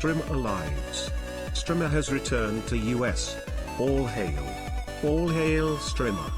Strimmer lives. Strimmer has returned to US. All hail. All hail Strimmer.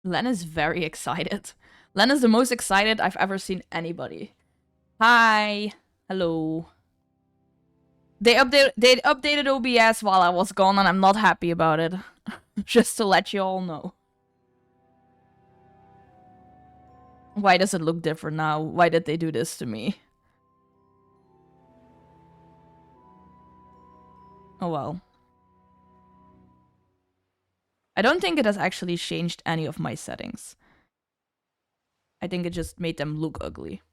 Len is very excited. Len is the most excited I've ever seen anybody. Hi. Hello. They updated OBS while I was gone and I'm not happy about it. Just to let you all know. Why does it look different now? Why did they do this to me? Oh well. I don't think it has actually changed any of my settings. I think it just made them look ugly.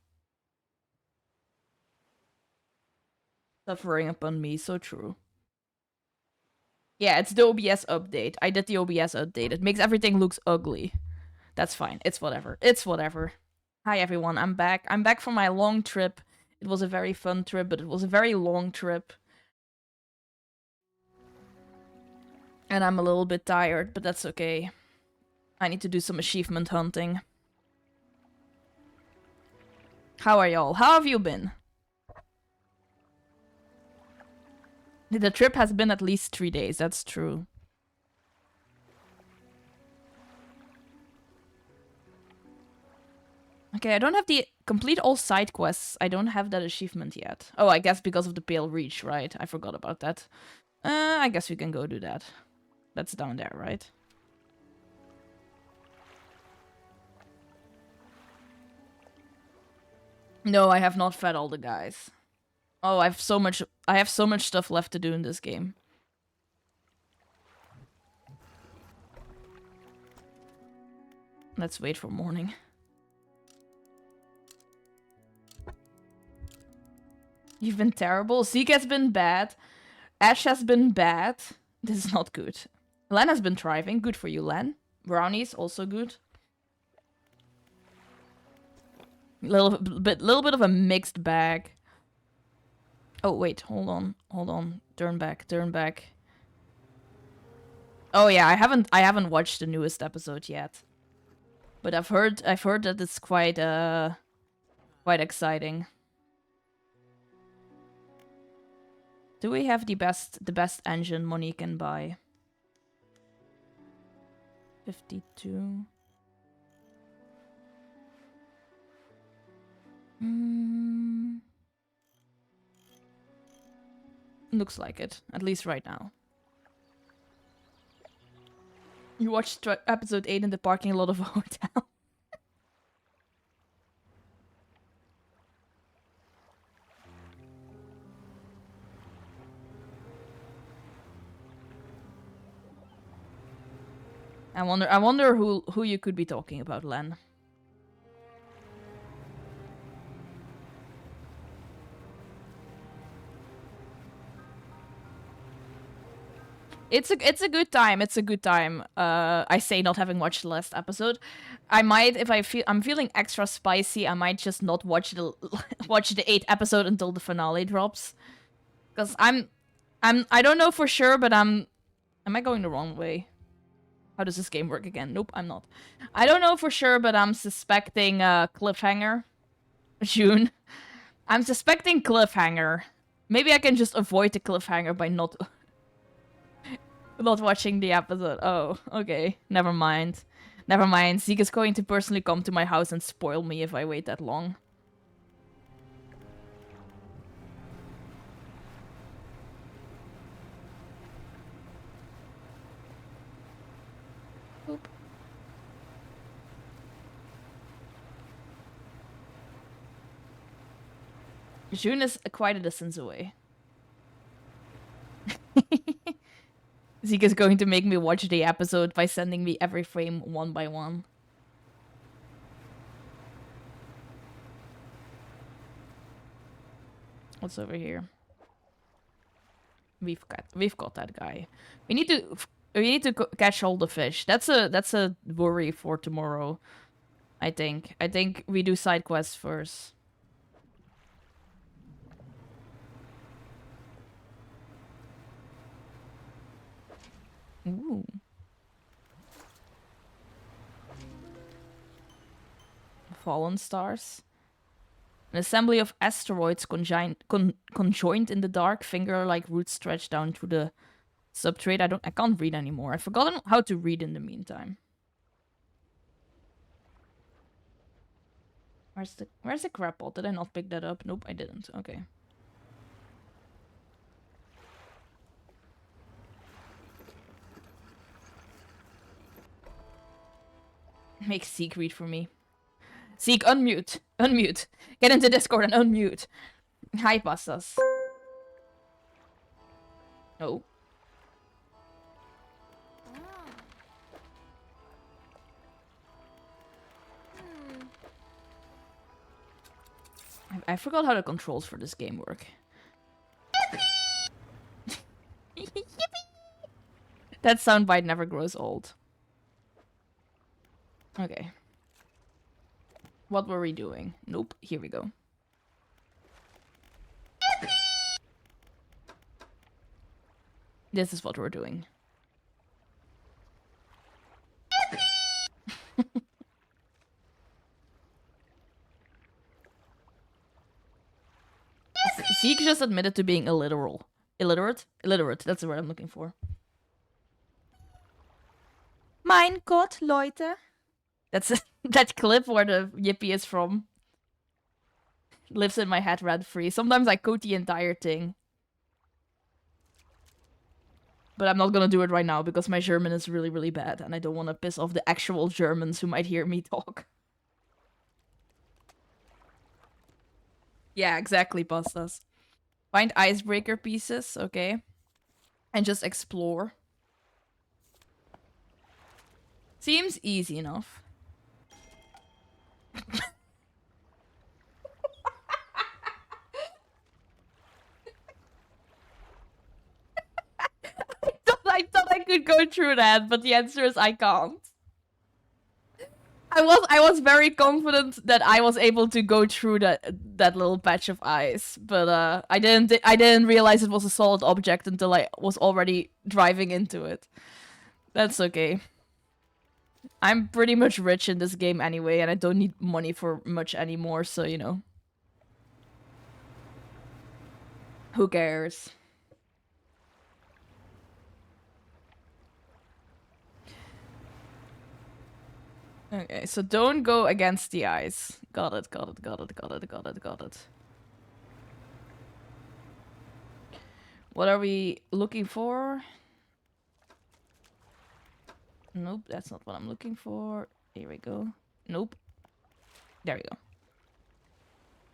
Suffering upon me, so true. Yeah, it's the OBS update. I did the OBS update. It makes everything looks ugly. That's fine. It's whatever. It's whatever. Hi everyone, I'm back. I'm back from my long trip. It was a very fun trip, but it was a very long trip. And I'm a little bit tired, but that's okay. I need to do some achievement hunting. How are y'all? How have you been? The trip has been at least 3 days, that's true. Okay, I don't have the complete all side quests. I don't have that achievement yet. Oh, I guess because of the Pale Reach, right? I forgot about that. I guess we can go do that. That's down there, right? No, I have not fed all the guys. Oh, I have so much stuff left to do in this game. Let's wait for morning. You've been terrible. Zeke has been bad. Ash has been bad. This is not good. Len has been thriving. Good for you, Len. Brownies, also good. Little bit of a mixed bag. Oh wait, hold on. Turn back. Oh yeah, I haven't watched the newest episode yet. But I've heard that it's quite exciting. Do we have the best engine money can buy? 52. Looks like it, at least right now. You watched episode 8 in the parking lot of a hotel. I wonder who you could be talking about, Len. It's a good time. It's a good time. I say not having watched the last episode. I might, if I'm feeling extra spicy, I might just not watch the watch the 8th episode until the finale drops. Cause I don't know for sure, but am I going the wrong way? How does this game work again? Nope, I'm not. I don't know for sure, but I'm suspecting cliffhanger. June. I'm suspecting cliffhanger. Maybe I can just avoid the cliffhanger by not watching the episode. Oh, okay. Never mind. Never mind. Zeke is going to personally come to my house and spoil me if I wait that long. Oop. June is quite a distance away. Zeke is going to make me watch the episode by sending me every frame one by one. What's over here? We've got that guy. We need to catch all the fish. That's a worry for tomorrow. I think we do side quests first. Ooh. Fallen stars. An assembly of asteroids conjoined in the dark, finger-like roots stretch down through the substrate. I can't read anymore. I've forgotten how to read in the meantime. Where's the crab pot? Did I not pick that up? Nope, I didn't. Okay. Make Zeke read for me. Zeke, unmute. Unmute. Get into Discord and unmute. Hi, pastas. Oh. I forgot how the controls for this game work. Yippee! That soundbite never grows old. Okay. What were we doing? Nope, here we go. This is what we're doing. Zeke just admitted to being illiterate. Illiterate, that's the word I'm looking for. Mein Gott, Leute. That's that clip where the Yippee is from. Lives in my head rent-free. Sometimes I quote the entire thing. But I'm not gonna do it right now because my German is really, really bad. And I don't want to piss off the actual Germans who might hear me talk. Yeah, exactly, pastas. Find icebreaker pieces, okay. And just explore. Seems easy enough. I thought I could go through that, but the answer is I can't. I was very confident that I was able to go through that little patch of ice, but I didn't realize it was a solid object until I was already driving into it. That's okay. I'm pretty much rich in this game anyway, and I don't need money for much anymore, so you know. Who cares? Okay, so don't go against the ice. Got it. What are we looking for? Nope, that's not what I'm looking for. Here we go. Nope. There we go.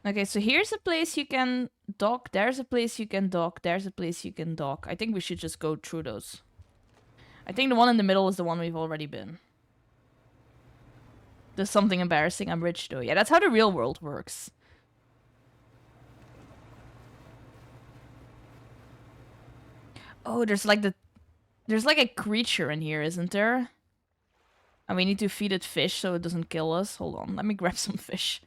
Okay, so here's a place you can dock. There's a place you can dock. There's a place you can dock. I think we should just go through those. I think the one in the middle is the one we've already been. There's something embarrassing. I'm rich though. Yeah, that's how the real world works. Oh, there's like the There's like a creature in here, isn't there? And we need to feed it fish so it doesn't kill us. Hold on, let me grab some fish.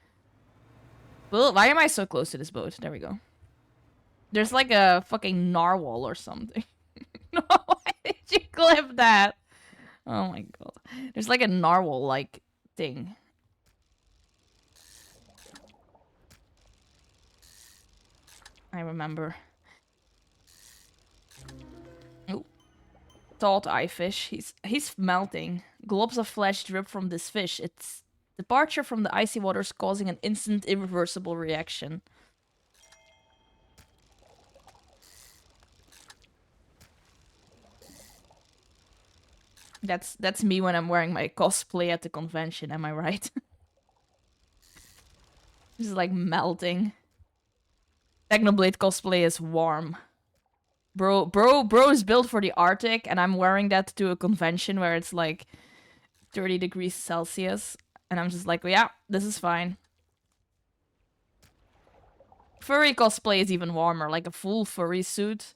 Well, why am I so close to this boat? There we go. There's like a fucking narwhal or something. No, why did you clip that? Oh my god. There's like a narwhal-like thing. I remember. Oh. Taut eye fish. He's melting. Globs of flesh drip from this fish. Its departure from the icy waters causing an instant irreversible reaction. That's me when I'm wearing my cosplay at the convention, am I right? Just like melting. Technoblade cosplay is warm. Bro is built for the Arctic, and I'm wearing that to a convention where it's like 30 degrees Celsius. And I'm just like, well, yeah, this is fine. Furry cosplay is even warmer. Like a full furry suit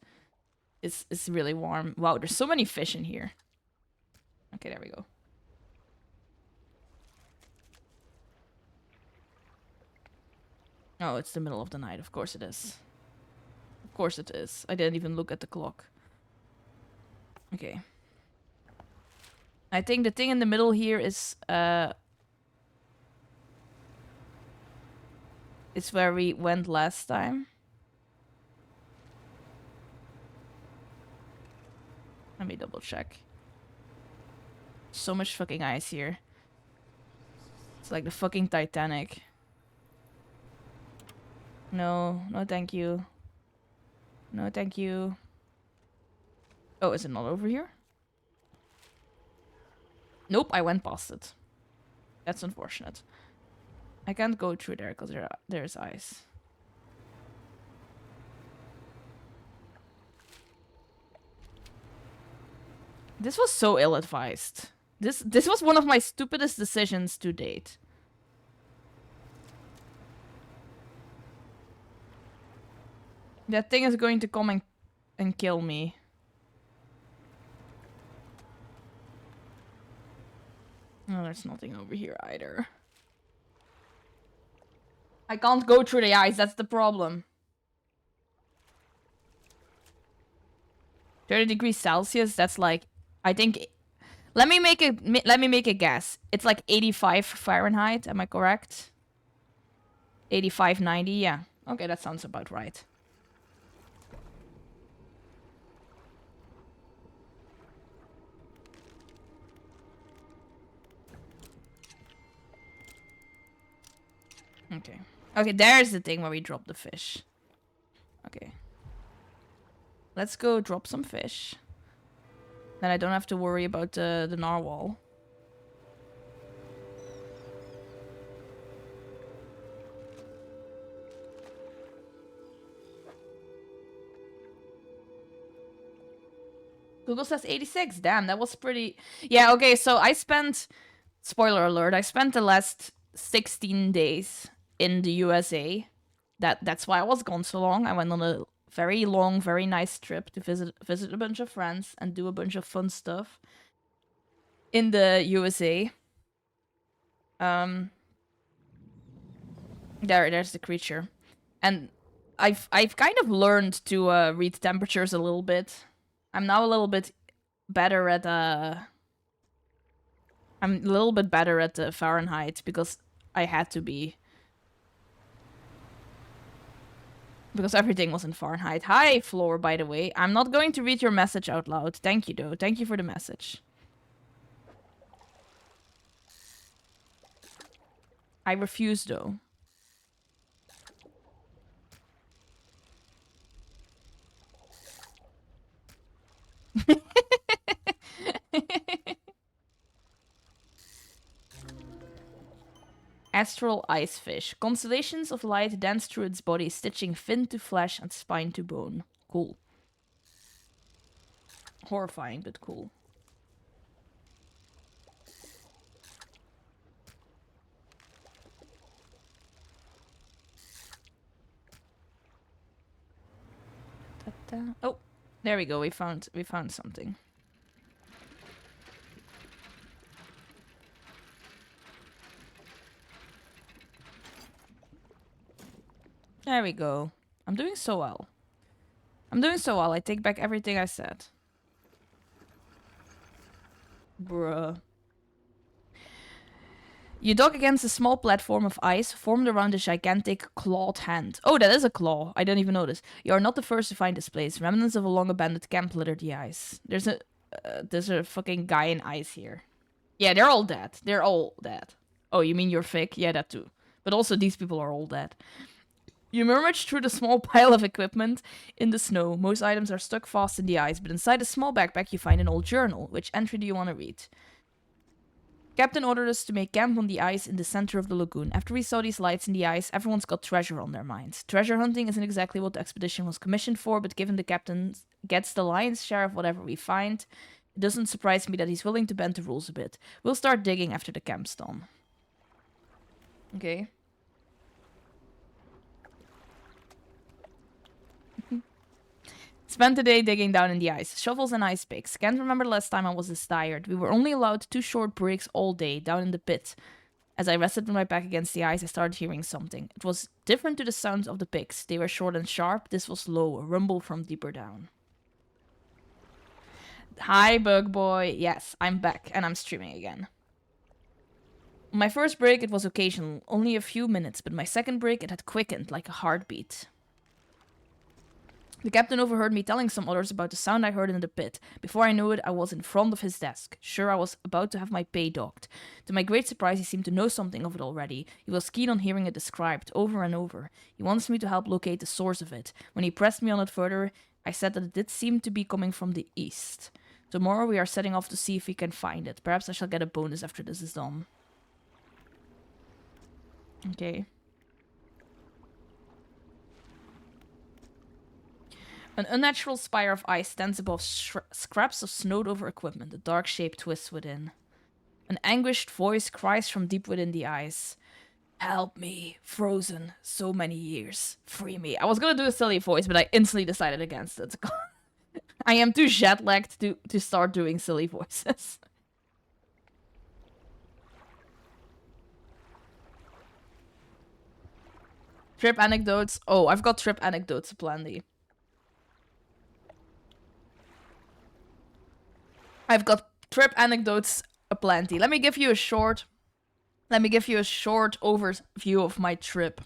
is really warm. Wow, there's so many fish in here. Okay, there we go. Oh, it's the middle of the night. Of course it is. Of course it is. I didn't even look at the clock. Okay. I think the thing in the middle here is it's where we went last time. Let me double check. So much fucking ice here. It's like the fucking Titanic. No, no thank you. No thank you. Oh, is it not over here? Nope, I went past it. That's unfortunate. I can't go through there because there's ice. This was so ill-advised. This was one of my stupidest decisions to date. That thing is going to come and kill me. Oh, there's nothing over here either. I can't go through the ice, that's the problem. 30 degrees Celsius, that's like, I think, let me make a guess. It's like 85 Fahrenheit, am I correct? 85, 90, yeah. Okay, that sounds about right. Okay. Okay, there's the thing where we drop the fish. Okay. Let's go drop some fish. Then I don't have to worry about the narwhal. Google says 86. Damn, that was pretty... Yeah, okay, so I spent... Spoiler alert, I spent the last 16 days in the USA. That's why I was gone so long. I went on a very long, very nice trip to visit a bunch of friends and do a bunch of fun stuff in the USA. There's the creature. And I've kind of learned to read temperatures a little bit. I'm now a little bit better at I'm a little bit better at the Fahrenheit because I had to be. Because everything was in Fahrenheit. Hi, Floor, by the way. I'm not going to read your message out loud. Thank you, though. Thank you for the message. I refuse, though. Astral ice fish. Constellations of light dance through its body, stitching fin to flesh and spine to bone. Cool. Horrifying, but cool. Oh, there we go. We found something. There we go. I'm doing so well. I'm doing so well. I take back everything I said. Bruh. You dock against a small platform of ice formed around a gigantic clawed hand. Oh, that is a claw. I didn't even notice. You are not the first to find this place. Remnants of a long-abandoned camp litter the ice. There's a fucking guy in ice here. Yeah, they're all dead. They're all dead. Oh, you mean you're fake? Yeah, that too. But also these people are all dead. You rummage through the small pile of equipment in the snow. Most items are stuck fast in the ice, but inside a small backpack you find an old journal. Which entry do you want to read? Captain ordered us to make camp on the ice in the center of the lagoon. After we saw these lights in the ice, everyone's got treasure on their minds. Treasure hunting isn't exactly what the expedition was commissioned for, but given the captain gets the lion's share of whatever we find, it doesn't surprise me that he's willing to bend the rules a bit. We'll start digging after the camp's done. Okay. Spent the day digging down in the ice. Shovels and ice picks. Can't remember the last time I was this tired. We were only allowed 2 short breaks all day, down in the pit. As I rested my back against the ice, I started hearing something. It was different to the sounds of the picks. They were short and sharp. This was low, a rumble from deeper down. Hi, Bug Boy. Yes, I'm back, and I'm streaming again. My first break, it was occasional, only a few minutes, but my second break, it had quickened like a heartbeat. The captain overheard me telling some others about the sound I heard in the pit. Before I knew it, I was in front of his desk. Sure, I was about to have my pay docked. To my great surprise, he seemed to know something of it already. He was keen on hearing it described, over and over. He wants me to help locate the source of it. When he pressed me on it further, I said that it did seem to be coming from the east. Tomorrow we are setting off to see if we can find it. Perhaps I shall get a bonus after this is done. Okay. An unnatural spire of ice stands above scraps of snowed-over equipment. A dark shape twists within. An anguished voice cries from deep within the ice. Help me, frozen so many years. Free me. I was gonna do a silly voice, but I instantly decided against it. I am too jet-lagged to start doing silly voices. Trip anecdotes. Oh, I've got trip anecdotes aplenty. I've got trip anecdotes aplenty. Let me give you a short overview of my trip.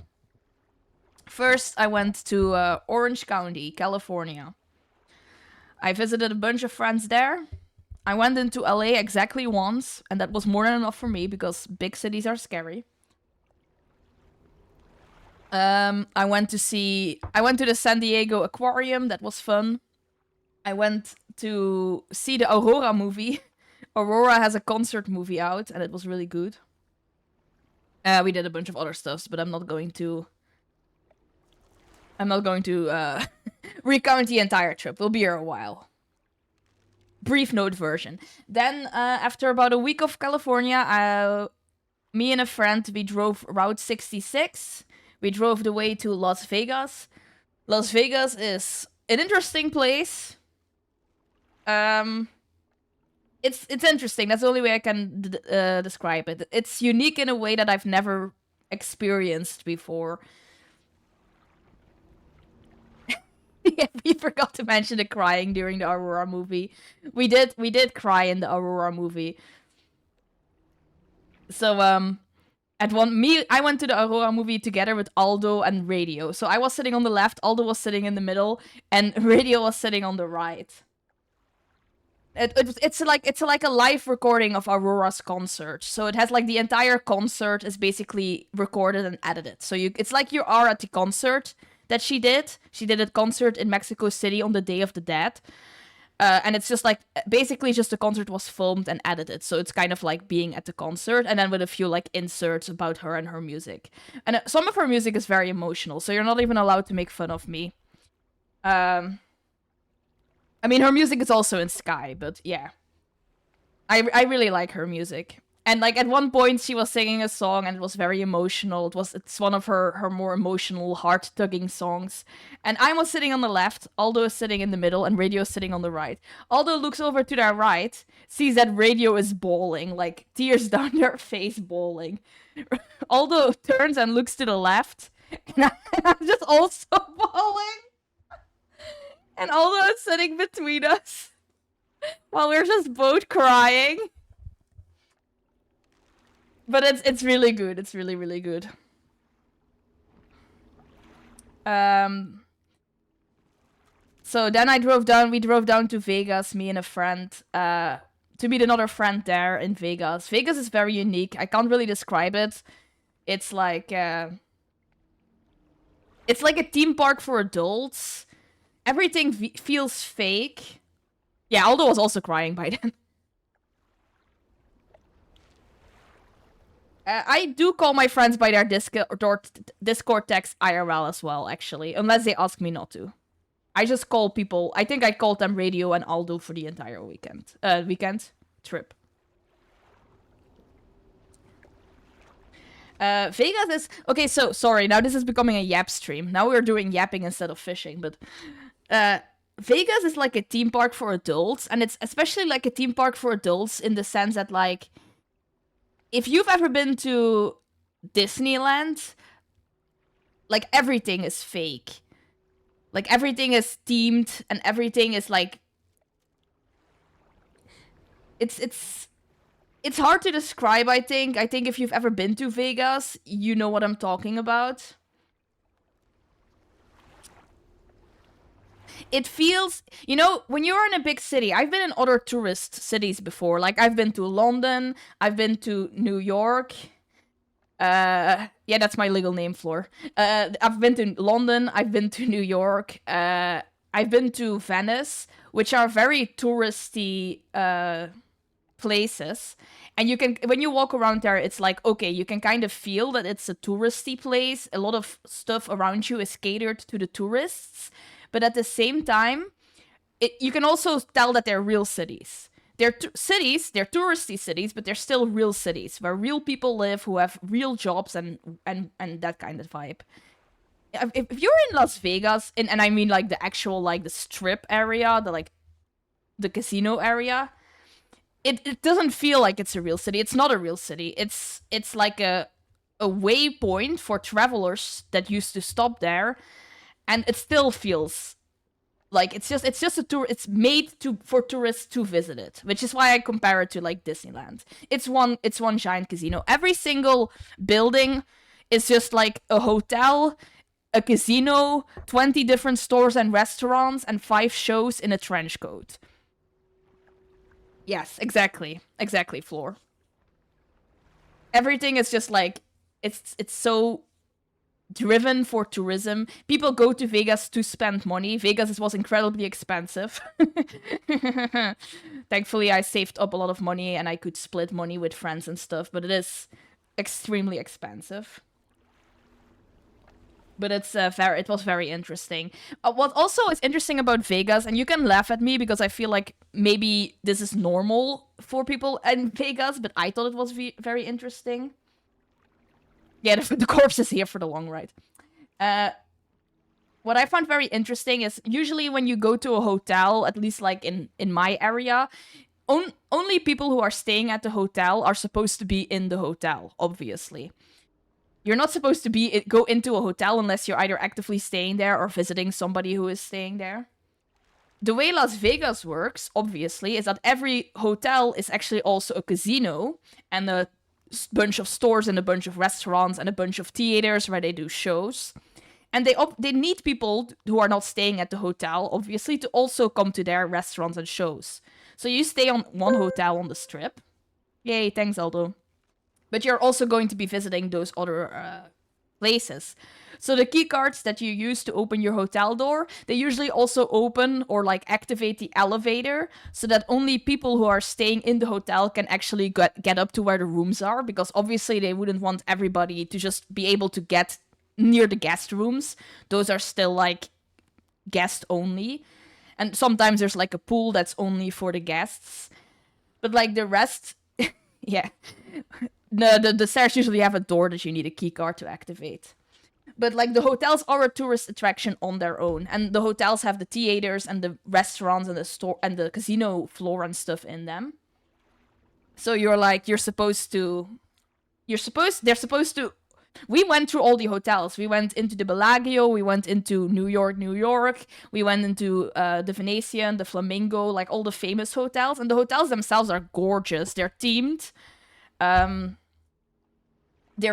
First, I went to Orange County, California. I visited a bunch of friends there. I went into LA exactly once, and that was more than enough for me because big cities are scary. I went to the San Diego Aquarium. That was fun. I went to see the Aurora movie. Aurora has a concert movie out, and it was really good. We did a bunch of other stuff, but I'm not going to recount the entire trip. We'll be here a while. Brief note version. Then, after about a week of California, me and a friend, we drove Route 66. We drove the way to Las Vegas. Las Vegas is an interesting place. It's interesting. That's the only way I can describe it. It's unique in a way that I've never experienced before. Yeah, we forgot to mention the crying during the Aurora movie. We did cry in the Aurora movie. So I went to the Aurora movie together with Aldo and Radio. So I was sitting on the left, Aldo was sitting in the middle, and Radio was sitting on the right. It's like a live recording of Aurora's concert. So it has like the entire concert is basically recorded and edited. So it's like you are at the concert that she did. She did a concert in Mexico City on the Day of the Dead. And it's just like, basically just the concert was filmed and edited. So it's kind of like being at the concert and then with a few like inserts about her and her music. And some of her music is very emotional. So you're not even allowed to make fun of me. I mean, her music is also in Sky, but yeah. I really like her music. And like at one point she was singing a song and it was very emotional. It's one of her more emotional, heart-tugging songs. And I was sitting on the left, Aldo is sitting in the middle, and Radio is sitting on the right. Aldo looks over to their right, sees that Radio is bawling, like tears down their face, bawling. Aldo turns and looks to the left, And I'm just also falling. And Aldo is sitting between us while we're just both crying. But it's really good. It's really, really good. So then we drove down to Vegas, me and a friend, to meet another friend there in Vegas. Vegas is very unique. I can't really describe it. It's like a theme park for adults. Everything feels fake. Yeah, Aldo was also crying by then. I do call my friends by their Discord text IRL as well, actually, unless they ask me not to. I just call people. I think I called them Radio and Aldo for the entire weekend trip. Vegas is okay. So sorry. Now this is becoming a yap stream. Now we're doing yapping instead of fishing. But Vegas is like a theme park for adults, and it's especially like a theme park for adults in the sense that, like, if you've ever been to Disneyland, like, everything is fake. Like, everything is themed and everything is like... It's hard to describe, I think. I think if you've ever been to Vegas, you know what I'm talking about. It feels... You know, when you're in a big city, I've been in other tourist cities before. Like, I've been to London, I've been to New York... yeah, that's my legal name, Floor. I've been to London, I've been to New York, I've been to Venice, which are very touristy, places. And you can, when you walk around there, it's like, okay, you can kind of feel that it's a touristy place. A lot of stuff around you is catered to the tourists. But at the same time, you can also tell that they're real cities. They're cities, they're touristy cities, but they're still real cities where real people live who have real jobs and that kind of vibe. If you're in Las Vegas, and I mean like the actual, like the strip area, the casino area, it doesn't feel like it's a real city. It's not a real city. It's like a waypoint for travelers that used to stop there, and it still feels like it's just a tour. It's made for tourists to visit it, which is why I compare it to like Disneyland. It's one giant casino. Every single building is just like a hotel, a casino, 20 different stores and restaurants, and 5 shows in a trench coat. Yes, exactly, Floor. Everything is just like it's so driven for tourism. People go to Vegas to spend money. Vegas was incredibly expensive. Thankfully, I saved up a lot of money and I could split money with friends and stuff, but it is extremely expensive. But it was very interesting. What also is interesting about Vegas, and you can laugh at me because I feel like maybe this is normal for people in Vegas, but I thought it was very interesting. Yeah, the corpse is here for the long ride. What I found very interesting is usually when you go to a hotel, at least like in my area, only people who are staying at the hotel are supposed to be in the hotel, obviously. You're not supposed to go into a hotel unless you're either actively staying there or visiting somebody who is staying there. The way Las Vegas works, obviously, is that every hotel is actually also a casino and a bunch of stores and a bunch of restaurants and a bunch of theaters where they do shows. And they need people who are not staying at the hotel, obviously, to also come to their restaurants and shows. So you stay on one hotel on the strip. Yay, thanks, Aldo. But you're also going to be visiting those other places. So the key cards that you use to open your hotel door, they usually also open or like activate the elevator so that only people who are staying in the hotel can actually get up to where the rooms are, because obviously they wouldn't want everybody to just be able to get near the guest rooms. Those are still like guest only. And sometimes there's like a pool that's only for the guests. But like the rest, yeah. The stairs usually have a door that you need a key card to activate. But like the hotels are a tourist attraction on their own, and the hotels have the theaters and the restaurants and the store and the casino floor and stuff in them. So they're supposed to We went through all the hotels. We went into the Bellagio, we went into New York, New York, we went into the Venetian, the Flamingo, like all the famous hotels. And the hotels themselves are gorgeous. They're themed. They're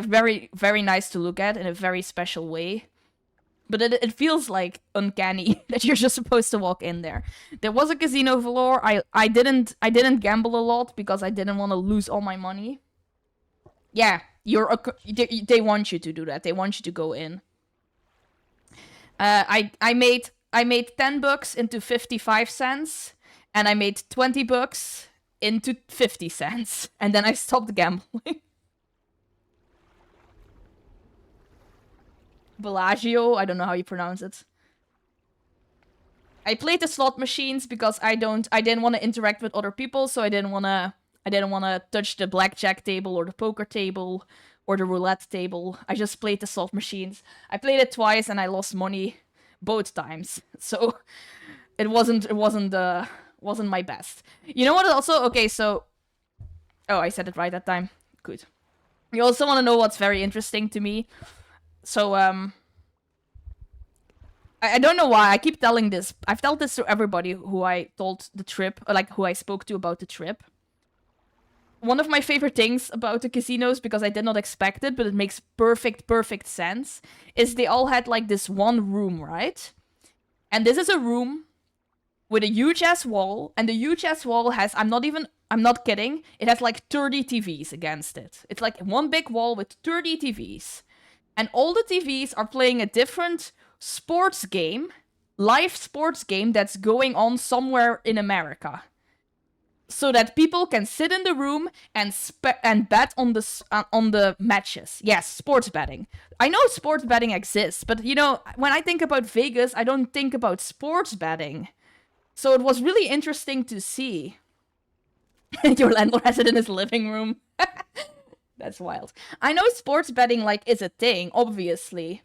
very, very nice to look at in a very special way. But it feels like uncanny that you're just supposed to walk in there. There was a casino floor. I didn't gamble a lot because I didn't want to lose all my money. Yeah, they want you to do that. They want you to go in. I made $10 into 55 cents, and I made $20 into 50 cents, and then I stopped gambling. Bellagio, I don't know how you pronounce it. I played the slot machines because I didn't want to interact with other people, so I didn't want to touch the blackjack table or the poker table or the roulette table. I just played the slot machines. I played it twice and I lost money both times. So it wasn't my best. You know what also? Okay, so oh, I said it right that time. Good. You also want to know what's very interesting to me? So I don't know why I keep telling this. I've told this to everybody who I told the trip, like who I spoke to about the trip. One of my favorite things about the casinos, because I did not expect it, but it makes perfect sense, is they all had like this one room, right? And this is a room with a huge ass wall, and the huge ass wall has, I'm not kidding, it has like 30 TVs against it. It's like one big wall with 30 TVs. And all the TVs are playing a different sports game, live sports game that's going on somewhere in America. So that people can sit in the room and bet on the matches. Yes, sports betting. I know sports betting exists, but you know, when I think about Vegas, I don't think about sports betting. So it was really interesting to see. Your landlord has it in his living room. That's wild. I know sports betting like is a thing, obviously.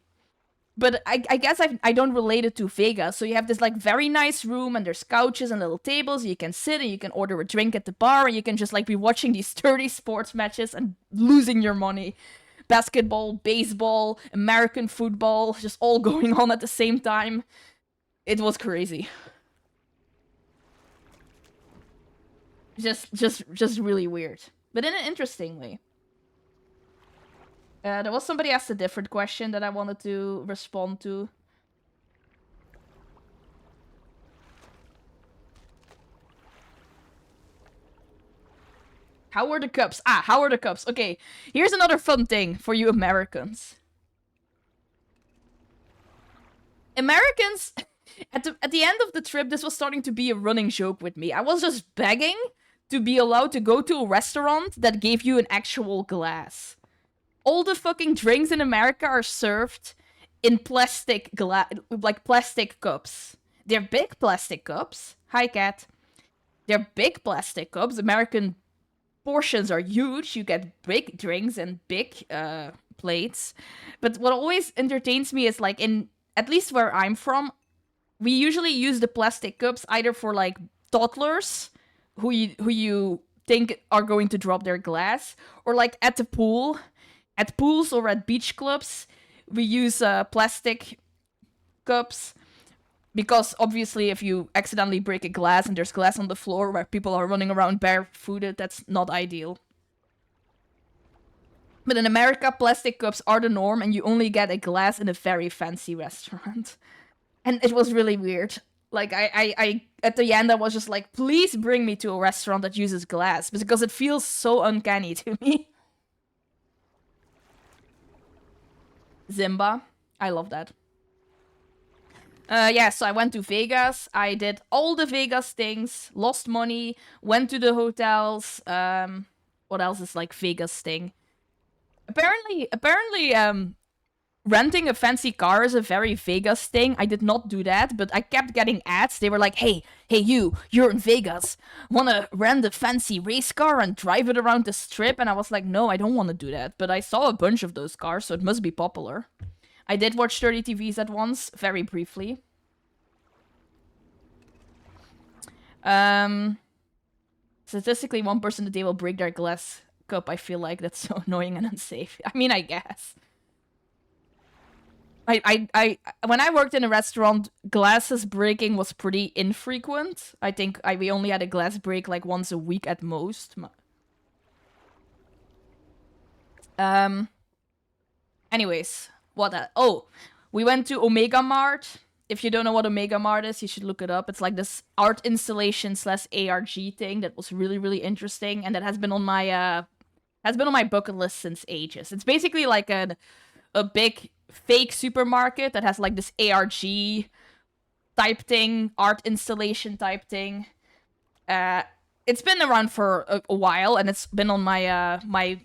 But I guess I don't relate it to Vegas. So you have this like very nice room and there's couches and little tables. You can sit and you can order a drink at the bar and you can just like be watching these 30 sports matches and losing your money. Basketball, baseball, American football, just all going on at the same time. It was crazy. Just really weird. But in an interesting way. There was somebody asked a different question that I wanted to respond to. How are the cups? How are the cups? Okay, here's another fun thing for you Americans. Americans, at the end of the trip, this was starting to be a running joke with me. I was just begging to be allowed to go to a restaurant that gave you an actual glass. All the fucking drinks in America are served in plastic plastic cups. They're big plastic cups. Hi, cat. They're big plastic cups. American portions are huge. You get big drinks and big plates. But what always entertains me is like at least where I'm from, we usually use the plastic cups either for like toddlers who you think are going to drop their glass, or like at the pool. At pools or at beach clubs, we use plastic cups because obviously if you accidentally break a glass and there's glass on the floor where people are running around barefooted, that's not ideal. But in America, plastic cups are the norm and you only get a glass in a very fancy restaurant. And it was really weird. Like, I at the end, I was just like, please bring me to a restaurant that uses glass because it feels so uncanny to me. Zimba. I love that. Yeah, so I went to Vegas. I did all the Vegas things. Lost money. Went to the hotels. What else is like Vegas thing? Apparently, renting a fancy car is a very Vegas thing. I did not do that, but I kept getting ads. They were like, hey, you're in Vegas. Wanna rent a fancy race car and drive it around the strip? And I was like, no, I don't want to do that. But I saw a bunch of those cars, so it must be popular. I did watch 30 TVs at once, very briefly. Statistically, one person a day will break their glass cup. I feel like that's so annoying and unsafe. I mean, I guess. When I worked in a restaurant, glasses breaking was pretty infrequent. I think we only had a glass break like once a week at most. Anyways, we went to Omega Mart. If you don't know what Omega Mart is, you should look it up. It's like this art installation / ARG thing that was really, really interesting, and that has been on my bucket list since ages. It's basically like a big fake supermarket that has like this ARG type thing, art installation type thing. It's been around for a while, and it's been on my my.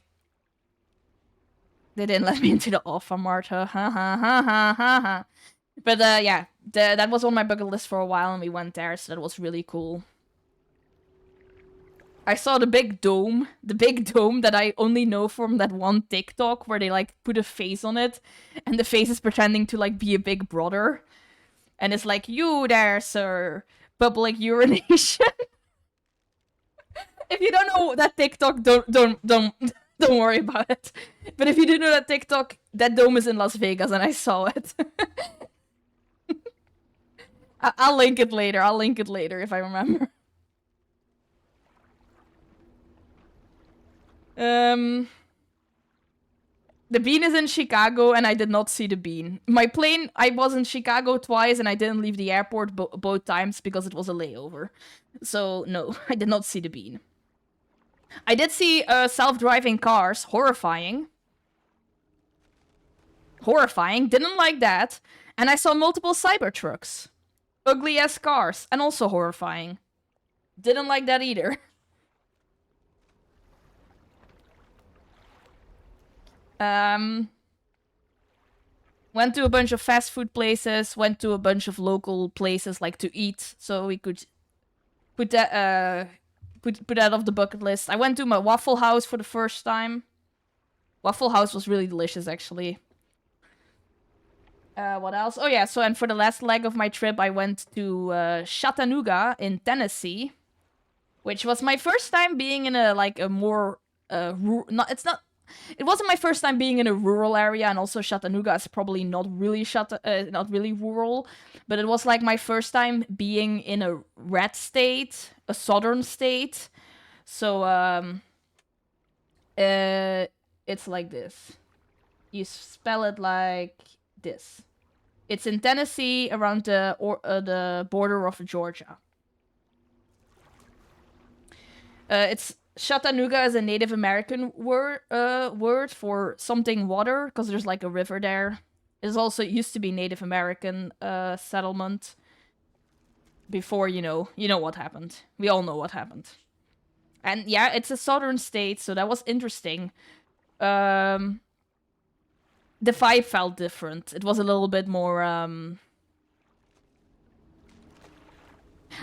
They didn't let me into the Alpha Mart. Ha ha ha ha ha ha. But yeah, that was on my bucket list for a while, and we went there, so that was really cool. I saw the big dome that I only know from that one TikTok where they like put a face on it, and the face is pretending to like be a big brother, and it's like, "You there, sir, public urination." If you don't know that TikTok, don't worry about it. But if you do know that TikTok, that dome is in Las Vegas, and I saw it. I'll link it later. I'll link it later if I remember. The bean is in Chicago, and I did not see the bean. My plane, I was in Chicago twice, and I didn't leave the airport both times because it was a layover. So, no, I did not see the bean. I did see self-driving cars. Horrifying. Horrifying. Didn't like that. And I saw multiple Cybertrucks. Ugly-ass cars. And also horrifying. Didn't like that either. Went to a bunch of fast food places. Went to a bunch of local places like to eat. So we could put that... Put that off the bucket list. I went to my Waffle House for the first time. Waffle House was really delicious, actually. What else? Oh yeah, so and for the last leg of my trip, I went to Chattanooga in Tennessee, which was my first time being in a like a more it wasn't my first time being in a rural area, and also Chattanooga is probably not really rural, but it was like my first time being in a red state, a southern state. So it's like this. You spell it like this. It's in Tennessee, around the border of Georgia. It's Chattanooga is a Native American word for something water, because there's like a river there. It used to be Native American settlement. Before, you know what happened. We all know what happened. And yeah, it's a southern state, so that was interesting. The vibe felt different. It was a little bit more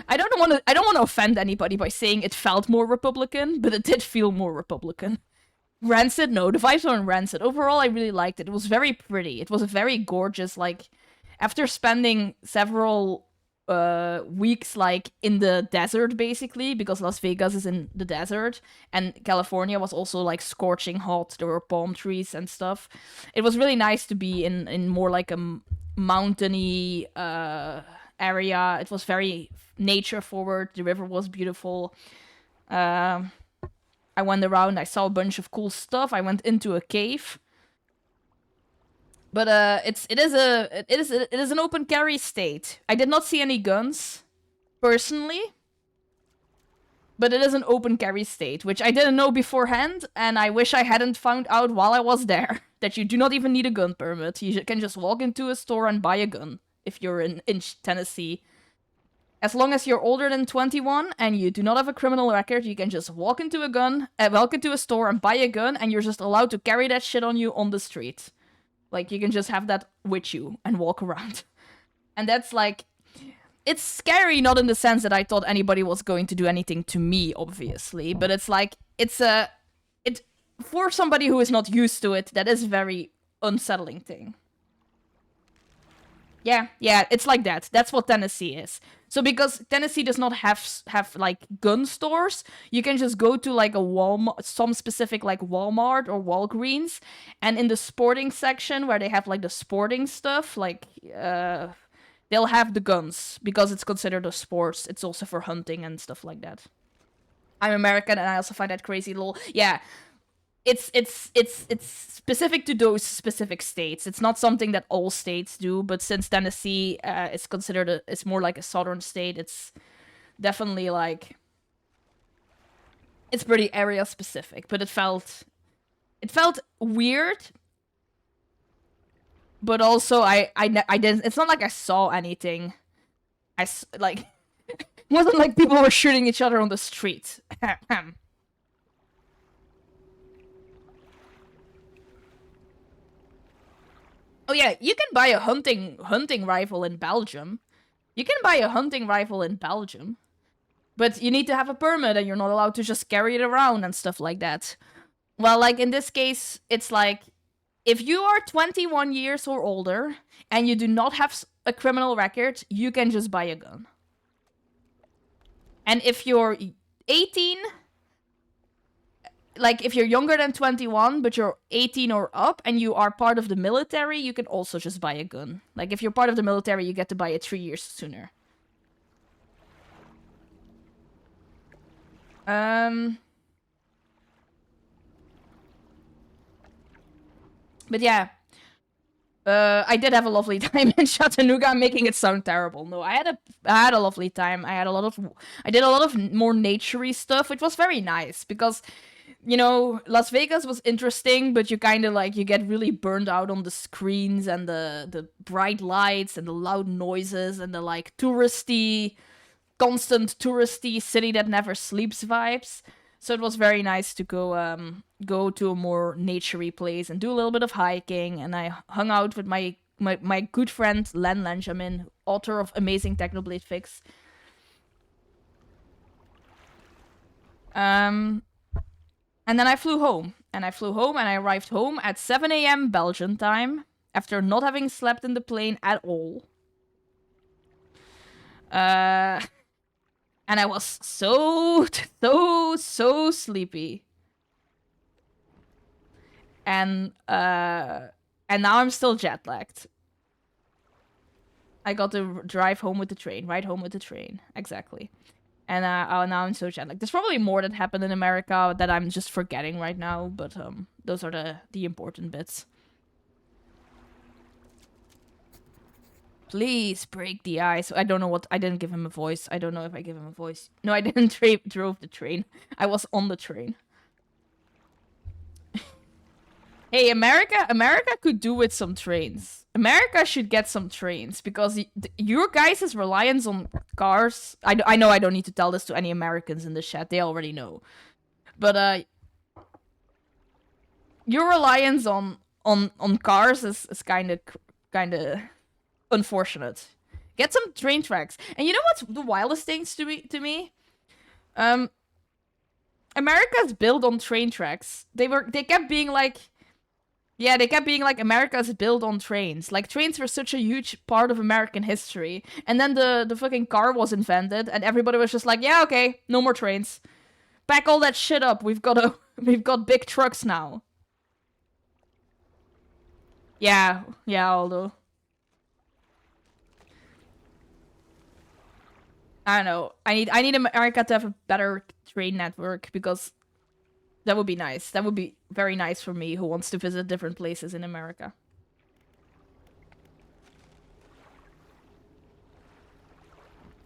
I don't want to offend anybody by saying it felt more Republican, but it did feel more Republican. Rancid? No, the vibes weren't rancid. Overall, I really liked it. It was very pretty. It was a very gorgeous, like, after spending several weeks, like, in the desert, basically, because Las Vegas is in the desert, and California was also, like, scorching hot. There were palm trees and stuff. It was really nice to be in more, like, a mountainy area. It was very nature forward. The river was beautiful. I went around. I saw a bunch of cool stuff. I went into a cave. But it is an open carry state. I did not see any guns, personally. But it is an open carry state, which I didn't know beforehand, and I wish I hadn't found out while I was there. That you do not even need a gun permit. You can just walk into a store and buy a gun if you're in Tennessee. As long as you're older than 21 and you do not have a criminal record, you can just walk into a store and buy a gun, and you're just allowed to carry that shit on you on the street. Like, you can just have that with you and walk around. And that's like... It's scary, not in the sense that I thought anybody was going to do anything to me, obviously. But it's like, for somebody who is not used to it, that is a very unsettling thing. Yeah, yeah, it's like that. That's what Tennessee is. So because Tennessee does not have like gun stores, you can just go to like a Walmart, some specific like Walmart or Walgreens, and in the sporting section where they have like the sporting stuff, like they'll have the guns because it's considered a sport. It's also for hunting and stuff like that. I'm American and I also find that crazy. Lol. Yeah, it's specific to those specific states. It's not something that all states do, but since Tennessee is considered it's more like a southern state, it's definitely like it's pretty area specific. But it felt weird, but also I didn't. It's not like I saw anything. Like it wasn't like people were shooting each other on the street. Oh yeah, you can buy a hunting rifle in Belgium. You can buy a hunting rifle in Belgium. But you need to have a permit and you're not allowed to just carry it around and stuff like that. Well, like in this case, it's like if you are 21 years or older and you do not have a criminal record, you can just buy a gun. And if you're 18, like if you're younger than 21 but you're 18 or up and you are part of the military, you can also just buy a gun. Like if you're part of the military, you get to buy it 3 years sooner. But yeah, I did have a lovely time in Chattanooga. I'm making it sound terrible. No, I had a lovely time. I did a lot of more naturey stuff, which was very nice because, you know, Las Vegas was interesting, but you kind of like you get really burned out on the screens and the bright lights and the loud noises and the like constant touristy city that never sleeps vibes. So it was very nice to go to a more naturey place and do a little bit of hiking. And I hung out with my good friend Len Benjamin, author of Amazing Technoblade Fix. And then I flew home. And I arrived home at 7 a.m. Belgian time after not having slept in the plane at all. And I was so sleepy. And now I'm still jet lagged. I got to drive home with the train, ride home with the train, exactly. And now I'm so jet lagged. There's probably more that happened in America that I'm just forgetting right now, but those are the important bits. Please break the ice. I don't know what. I didn't give him a voice. I don't know if I gave him a voice. No, I didn't drove the train. I was on the train. Hey, America could do with some trains. America should get some trains because your guys' reliance on cars. I know I don't need to tell this to any Americans in the chat. They already know. But your reliance on cars is kind of unfortunate. Get some train tracks. And you know what's the wildest things to me? America's built on train tracks. They kept being like, yeah, they kept being like America's built on trains. Like trains were such a huge part of American history. And then the fucking car was invented and everybody was just like, yeah, okay, no more trains. Pack all that shit up. We've got big trucks now. Yeah, although I don't know. I need America to have a better train network because that would be nice. That would be very nice for me who wants to visit different places in America.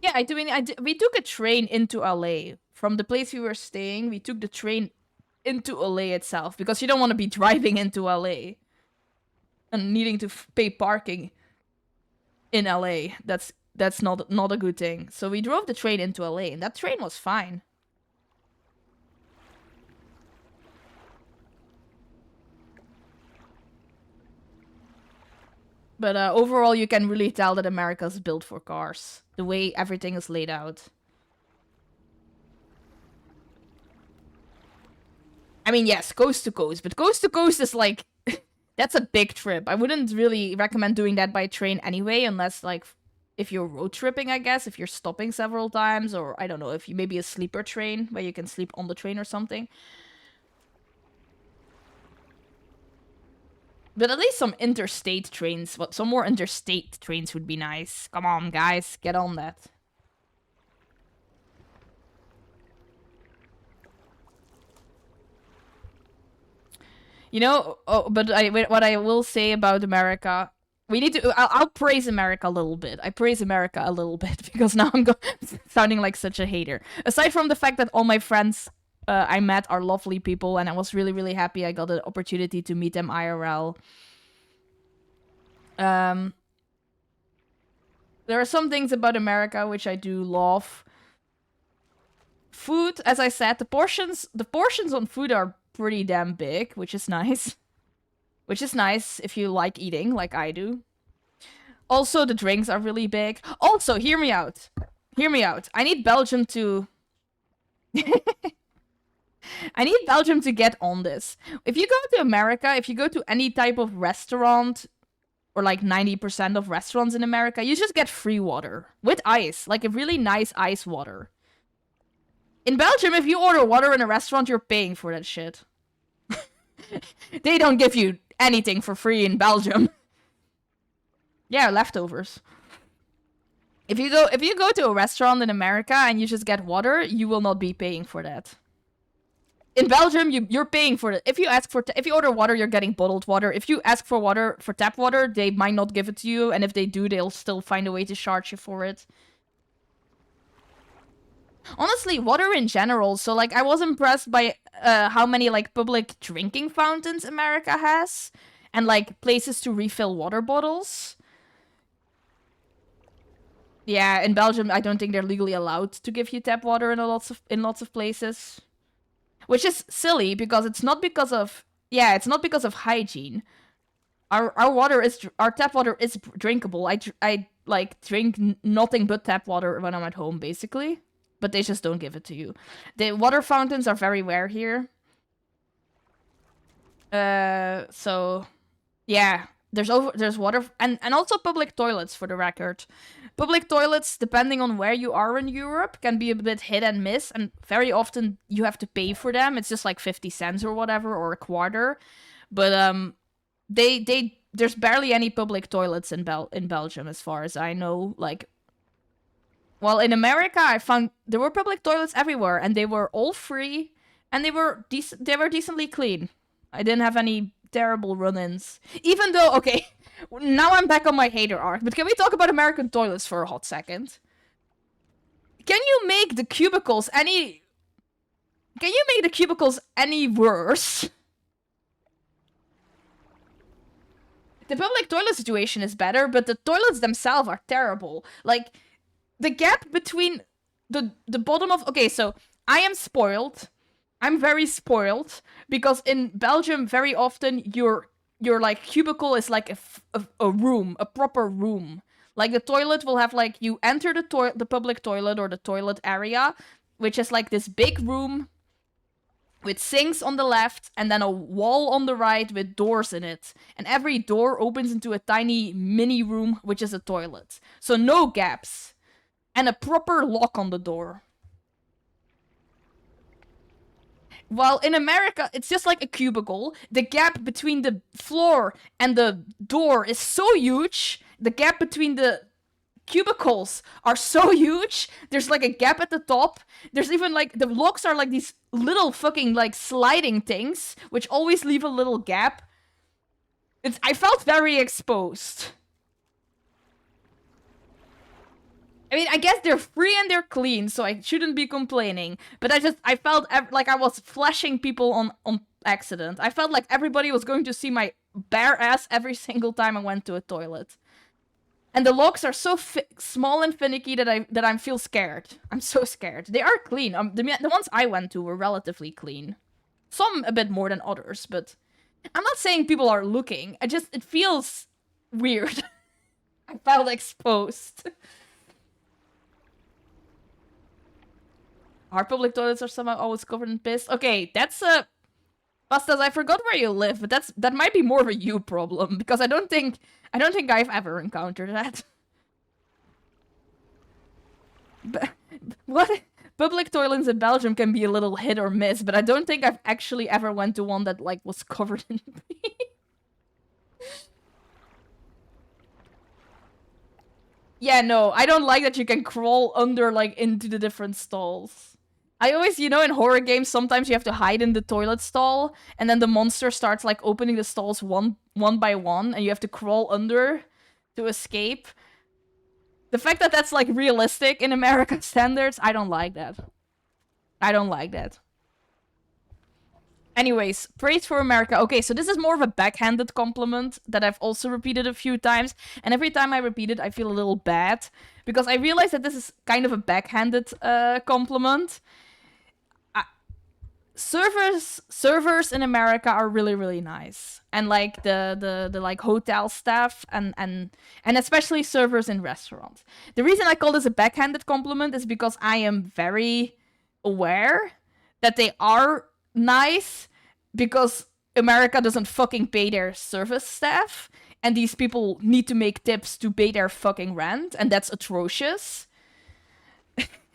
Yeah, we took a train into LA. From the place we were staying, we took the train into LA itself because you don't want to be driving into LA and needing to pay parking in LA. That's not a good thing. So we drove the train into LA, and that train was fine. But overall, you can really tell that America's built for cars. The way everything is laid out. I mean, yes, coast to coast. But coast to coast is like... That's a big trip. I wouldn't really recommend doing that by train anyway, unless like if you're road tripping, I guess, if you're stopping several times, or I don't know, if you maybe a sleeper train where you can sleep on the train or something. But at least some interstate trains, some more interstate trains would be nice. Come on, guys, get on that. You know, but what I will say about America, we need to. I'll praise America a little bit. I praise America a little bit because now I'm sounding like such a hater. Aside from the fact that all my friends I met are lovely people, and I was really, really happy I got the opportunity to meet them IRL. There are some things about America which I do love. Food, as I said, the portions on food are pretty damn big, which is nice. Which is nice if you like eating, like I do. Also, the drinks are really big. Also, hear me out. Hear me out. I need Belgium to... I need Belgium to get on this. If you go to America, if you go to any type of restaurant, or like 90% of restaurants in America, you just get free water. With ice. Like a really nice ice water. In Belgium, if you order water in a restaurant, you're paying for that shit. They don't give you anything for free in Belgium. Yeah, leftovers. If you go to a restaurant in America and you just get water, you will not be paying for that. In Belgium, you're paying for it. If you order water, you're getting bottled water. If you ask for water, for tap water, they might not give it to you, and if they do, they'll still find a way to charge you for it. Honestly, water in general. So, like, I was impressed by how many, like, public drinking fountains America has. And, like, places to refill water bottles. Yeah, in Belgium, I don't think they're legally allowed to give you tap water in lots of places. Which is silly, because it's not because of... Yeah, it's not because of hygiene. Our tap water is drinkable. I like, drink nothing but tap water when I'm at home, basically. But they just don't give it to you. The water fountains are very rare here. So... Yeah, there's water... And also public toilets, for the record. Public toilets, depending on where you are in Europe, can be a bit hit and miss. And very often, you have to pay for them. It's just like 50 cents or whatever, or a quarter. But, there's barely any public toilets in Belgium, as far as I know. Like... Well, in America, I found there were public toilets everywhere, and they were all free, and they were decently clean. I didn't have any terrible run-ins. Even though, okay, now I'm back on my hater arc, but can we talk about American toilets for a hot second? Can you make the cubicles any worse? The public toilet situation is better, but the toilets themselves are terrible. Like... The gap between the bottom of... Okay, so I am spoiled. I'm very spoiled. Because in Belgium, very often, your like, cubicle is like a room. A proper room. Like, the toilet will have, like... You enter the public toilet or the toilet area, which is like this big room with sinks on the left and then a wall on the right with doors in it. And every door opens into a tiny mini room, which is a toilet. So no gaps. And a proper lock on the door. While in America, it's just like a cubicle. The gap between the floor and the door is so huge. The gap between the cubicles are so huge. There's like a gap at the top. There's even like... The locks are like these little fucking like sliding things, which always leave a little gap. I felt very exposed. I mean, I guess they're free and they're clean, so I shouldn't be complaining. But I felt like I was flashing people on accident. I felt like everybody was going to see my bare ass every single time I went to a toilet. And the locks are so small and finicky that I feel scared. I'm so scared. They are clean. The ones I went to were relatively clean. Some a bit more than others, but... I'm not saying people are looking. It feels weird. I felt exposed. Our public toilets are somehow always covered in piss. Okay, that's a... Bastas, I forgot where you live, but that might be more of a you problem because I don't think I've ever encountered that. But what public toilets in Belgium can be a little hit or miss, but I don't think I've actually ever went to one that like was covered in pee. Yeah, no, I don't like that you can crawl under like into the different stalls. I always, in horror games, sometimes you have to hide in the toilet stall, and then the monster starts like opening the stalls one by one, and you have to crawl under to escape. The fact that that's like realistic in American standards, I don't like that. I don't like that. Anyways, praise for America. Okay, so this is more of a backhanded compliment that I've also repeated a few times. And every time I repeat it, I feel a little bad. Because I realize that this is kind of a backhanded compliment. Servers in America are really, really nice. And like the like hotel staff and especially servers in restaurants. The reason I call this a backhanded compliment is because I am very aware that they are nice because America doesn't fucking pay their service staff, and these people need to make tips to pay their fucking rent, and that's atrocious.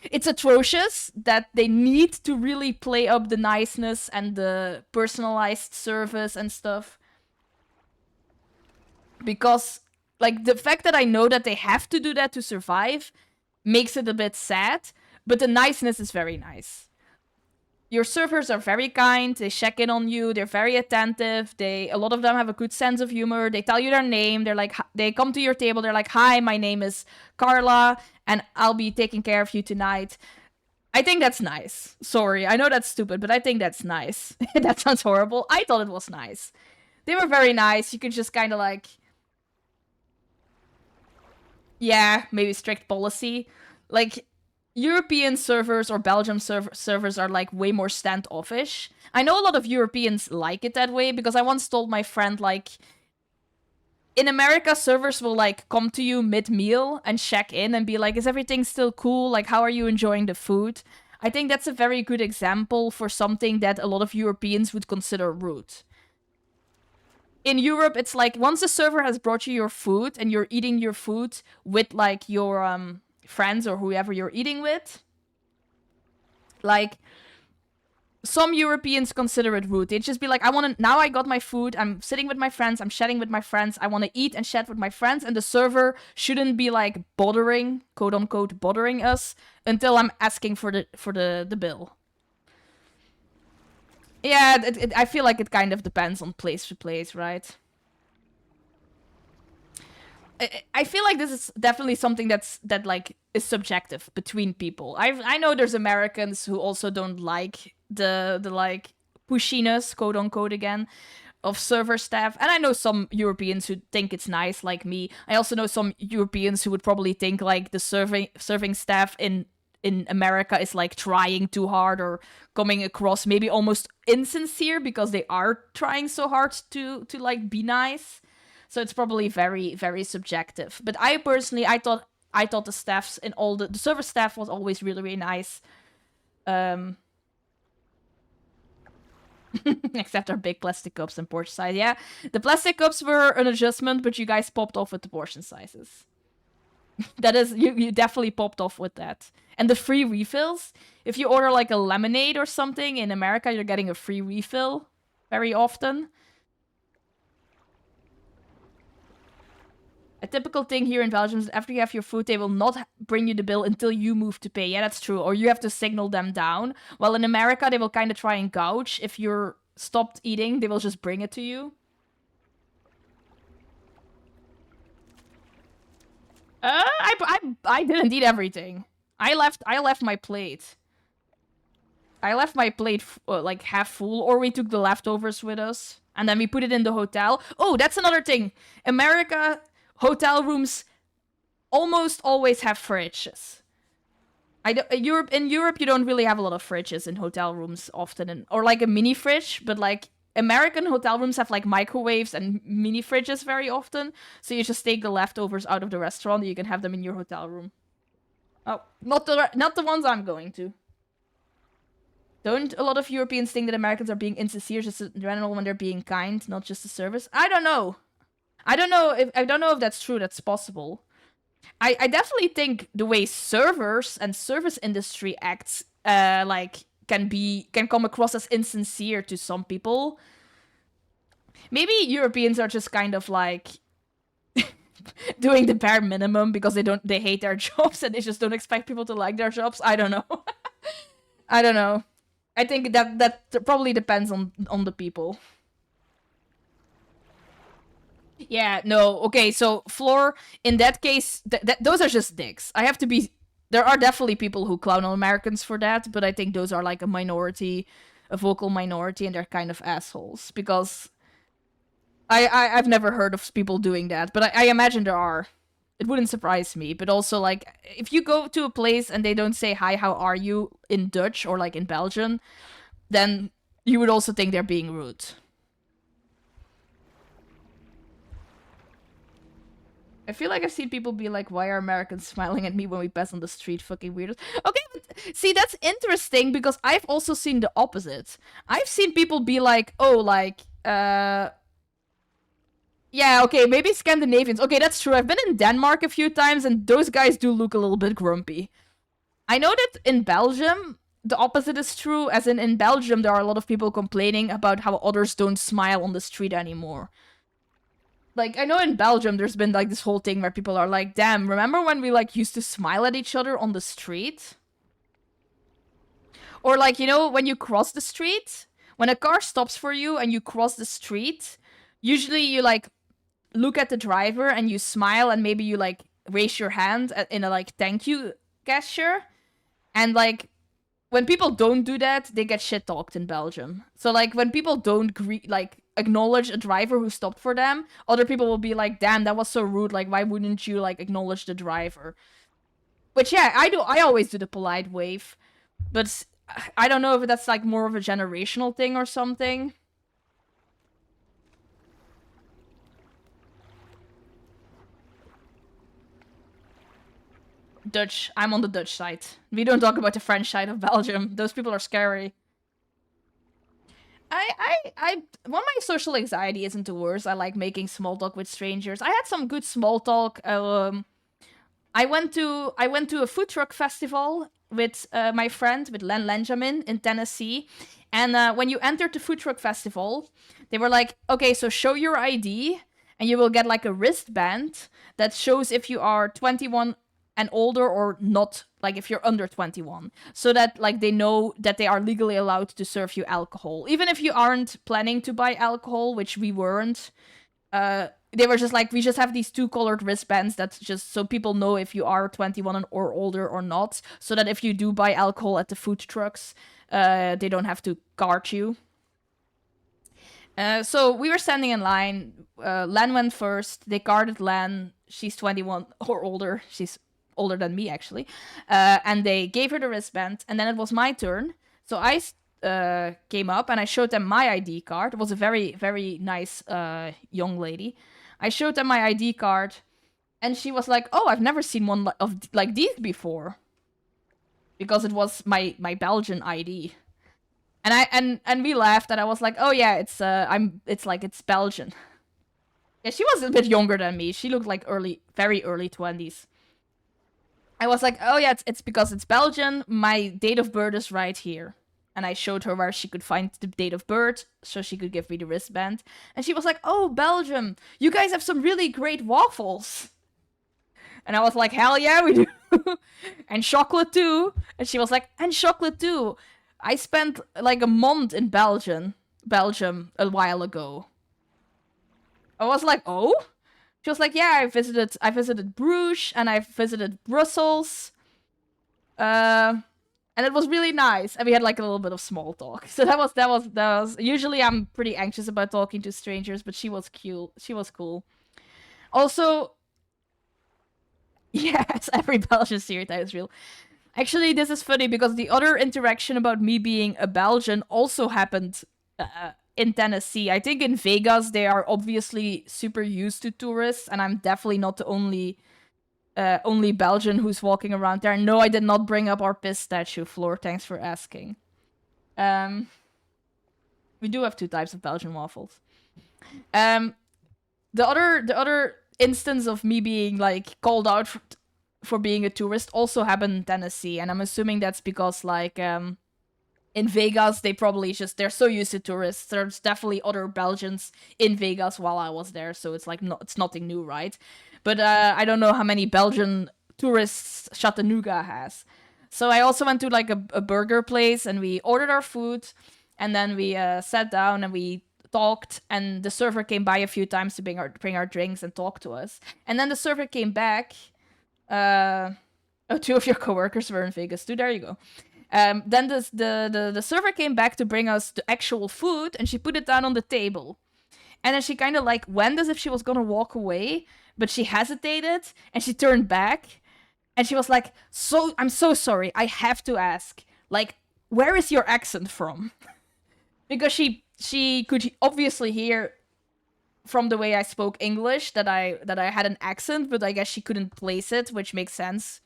It's atrocious that they need to really play up the niceness and the personalized service and stuff. Because, like, the fact that I know that they have to do that to survive makes it a bit sad, but the niceness is very nice. Your servers are very kind, they check in on you, they're very attentive, a lot of them have a good sense of humor, they tell you their name, they come to your table, they're like, hi, my name is Carla, and I'll be taking care of you tonight. I think that's nice. Sorry, I know that's stupid, but I think that's nice. That sounds horrible. I thought it was nice. They were very nice, you could just kind of like... Yeah, maybe strict policy. Like, European servers or Belgium servers are like way more standoffish. I know a lot of Europeans like it that way because I once told my friend like in America servers will like come to you mid-meal and check in and be like, is everything still cool? Like, how are you enjoying the food? I think that's a very good example for something that a lot of Europeans would consider rude. In Europe, it's like once a server has brought you your food and you're eating your food with like your friends or whoever you're eating with, like some Europeans consider it rude. They'd just be like, now I got my food, I'm sitting with my friends, I'm chatting with my friends, I want to eat and chat with my friends, and the server shouldn't be like bothering, quote unquote, bothering us until I'm asking for the bill. Yeah, I feel like it kind of depends on place to place, right? I feel like this is definitely something that like is subjective between people. I know there's Americans who also don't like the like pushiness, quote unquote, again, of server staff, and I know some Europeans who think it's nice, like me. I also know some Europeans who would probably think like the serving staff in America is like trying too hard or coming across maybe almost insincere because they are trying so hard to like be nice. So it's probably very, very subjective. But I personally, I thought the staffs in all the server staff was always really, really nice. Except our big plastic cups and portion size. Yeah, the plastic cups were an adjustment, but you guys popped off with the portion sizes. That is, you definitely popped off with that. And the free refills. If you order like a lemonade or something in America, you're getting a free refill very often. A typical thing here in Belgium is after you have your food, they will not bring you the bill until you move to pay. Yeah, that's true. Or you have to signal them down. While in America, they will kind of try and gouge. If you're stopped eating, they will just bring it to you. I didn't eat everything. I left my plate. I left my plate like half full, or we took the leftovers with us, and then we put it in the hotel. Oh, that's another thing. America hotel rooms almost always have fridges. In Europe, you don't really have a lot of fridges in hotel rooms often, or like a mini fridge, but like American hotel rooms have like microwaves and mini fridges very often. So you just take the leftovers out of the restaurant and you can have them in your hotel room. Oh, not the ones I'm going to. Don't a lot of Europeans think that Americans are being insincere just in general when they're being kind, not just a service? I don't know. I don't know if that's true. That's possible. I definitely think the way servers and service industry acts like can come across as insincere to some people. Maybe Europeans are just kind of like doing the bare minimum because they hate their jobs and they just don't expect people to like their jobs. I don't know. I don't know. I think that probably depends on the people. Yeah, no. Okay, so Floor, in that case, those are just dicks. I have to be. There are definitely people who clown on Americans for that, but I think those are like a minority, a vocal minority, and they're kind of assholes. Because I've never heard of people doing that, but I imagine there are. It wouldn't surprise me. But also, like, if you go to a place and they don't say hi, how are you in Dutch or like in Belgian, then you would also think they're being rude. I feel like I've seen people be like, why are Americans smiling at me when we pass on the street? Fucking weirdos. Okay, but see, that's interesting because I've also seen the opposite. I've seen people be like, oh, like, yeah, okay, maybe Scandinavians. Okay, that's true. I've been in Denmark a few times and those guys do look a little bit grumpy. I know that in Belgium, the opposite is true, as in Belgium, there are a lot of people complaining about how others don't smile on the street anymore. Like, I know in Belgium there's been like this whole thing where people are like, damn, remember when we like used to smile at each other on the street? Or like, you know, when you cross the street, when a car stops for you and you cross the street, usually you like look at the driver and you smile and maybe you like raise your hand in a like thank you gesture. And like when people don't do that, they get shit talked in Belgium. So like when people don't like acknowledge a driver who stopped for them, other people will be like, damn, that was so rude, like why wouldn't you like acknowledge the driver? Which yeah, I always do the polite wave, but I don't know if that's like more of a generational thing or something. Dutch. I'm on the Dutch side. We don't talk about the French side of Belgium. Those people are scary. When my social anxiety isn't the worst, I like making small talk with strangers. I had some good small talk. I went to a food truck festival with my friend, with Len Lenjamin in Tennessee. And when you entered the food truck festival, they were like, okay, so show your ID and you will get like a wristband that shows if you are 21 and older or not, like if you're under 21, so that like they know that they are legally allowed to serve you alcohol, even if you aren't planning to buy alcohol, which we weren't. They were just like, we just have these two colored wristbands that's just so people know if you are 21 or older or not, so that if you do buy alcohol at the food trucks, they don't have to card you. So we were standing in line. Len went first. They carded Len. She's 21 or older. She's older than me, actually. And they gave her the wristband. And then it was my turn. So I came up and I showed them my ID card. It was a very, very nice young lady. I showed them my ID card. And she was like, oh, I've never seen one of like these before. Because it was my Belgian ID. And we laughed, and I was like, oh yeah, it's Belgian. Yeah, she was a bit younger than me. She looked like very early 20s. I was like, oh yeah, it's because it's Belgian. My date of birth is right here. And I showed her where she could find the date of birth so she could give me the wristband. And she was like, oh, Belgium, you guys have some really great waffles. And I was like, hell yeah, we do. And chocolate too. And she was like, and chocolate too. I spent like a month in Belgium a while ago. I was like, oh? She was like, yeah, I visited Bruges and I visited Brussels. And it was really nice. And we had like a little bit of small talk. So that was usually I'm pretty anxious about talking to strangers, but she was cute. She was cool. Also, yes, every Belgian stereotype is real. Actually, this is funny because the other interaction about me being a Belgian also happened in Tennessee. I think in Vegas they are obviously super used to tourists, and I'm definitely not the only Belgian who's walking around there. No, I did not bring up our piss statue, Floor. Thanks for asking. We do have 2 types of Belgian waffles. The other instance of me being like called out for being a tourist also happened in Tennessee, and I'm assuming that's because like in Vegas they're so used to tourists. There's definitely other Belgians in Vegas while I was there, so it's like it's nothing new, right? But I don't know how many Belgian tourists Chattanooga has. So I also went to like a burger place, and we ordered our food, and then we sat down and we talked, and the server came by a few times to bring our drinks and talk to us. And then the server came back. 2 of your coworkers were in Vegas too. There you go. Then the server came back to bring us the actual food, and she put it down on the table. And then she kind of like went as if she was gonna walk away, but she hesitated, and she turned back, and she was like, I'm so sorry, I have to ask, like, where is your accent from? Because she could obviously hear from the way I spoke English that I had an accent, but I guess she couldn't place it, which makes sense.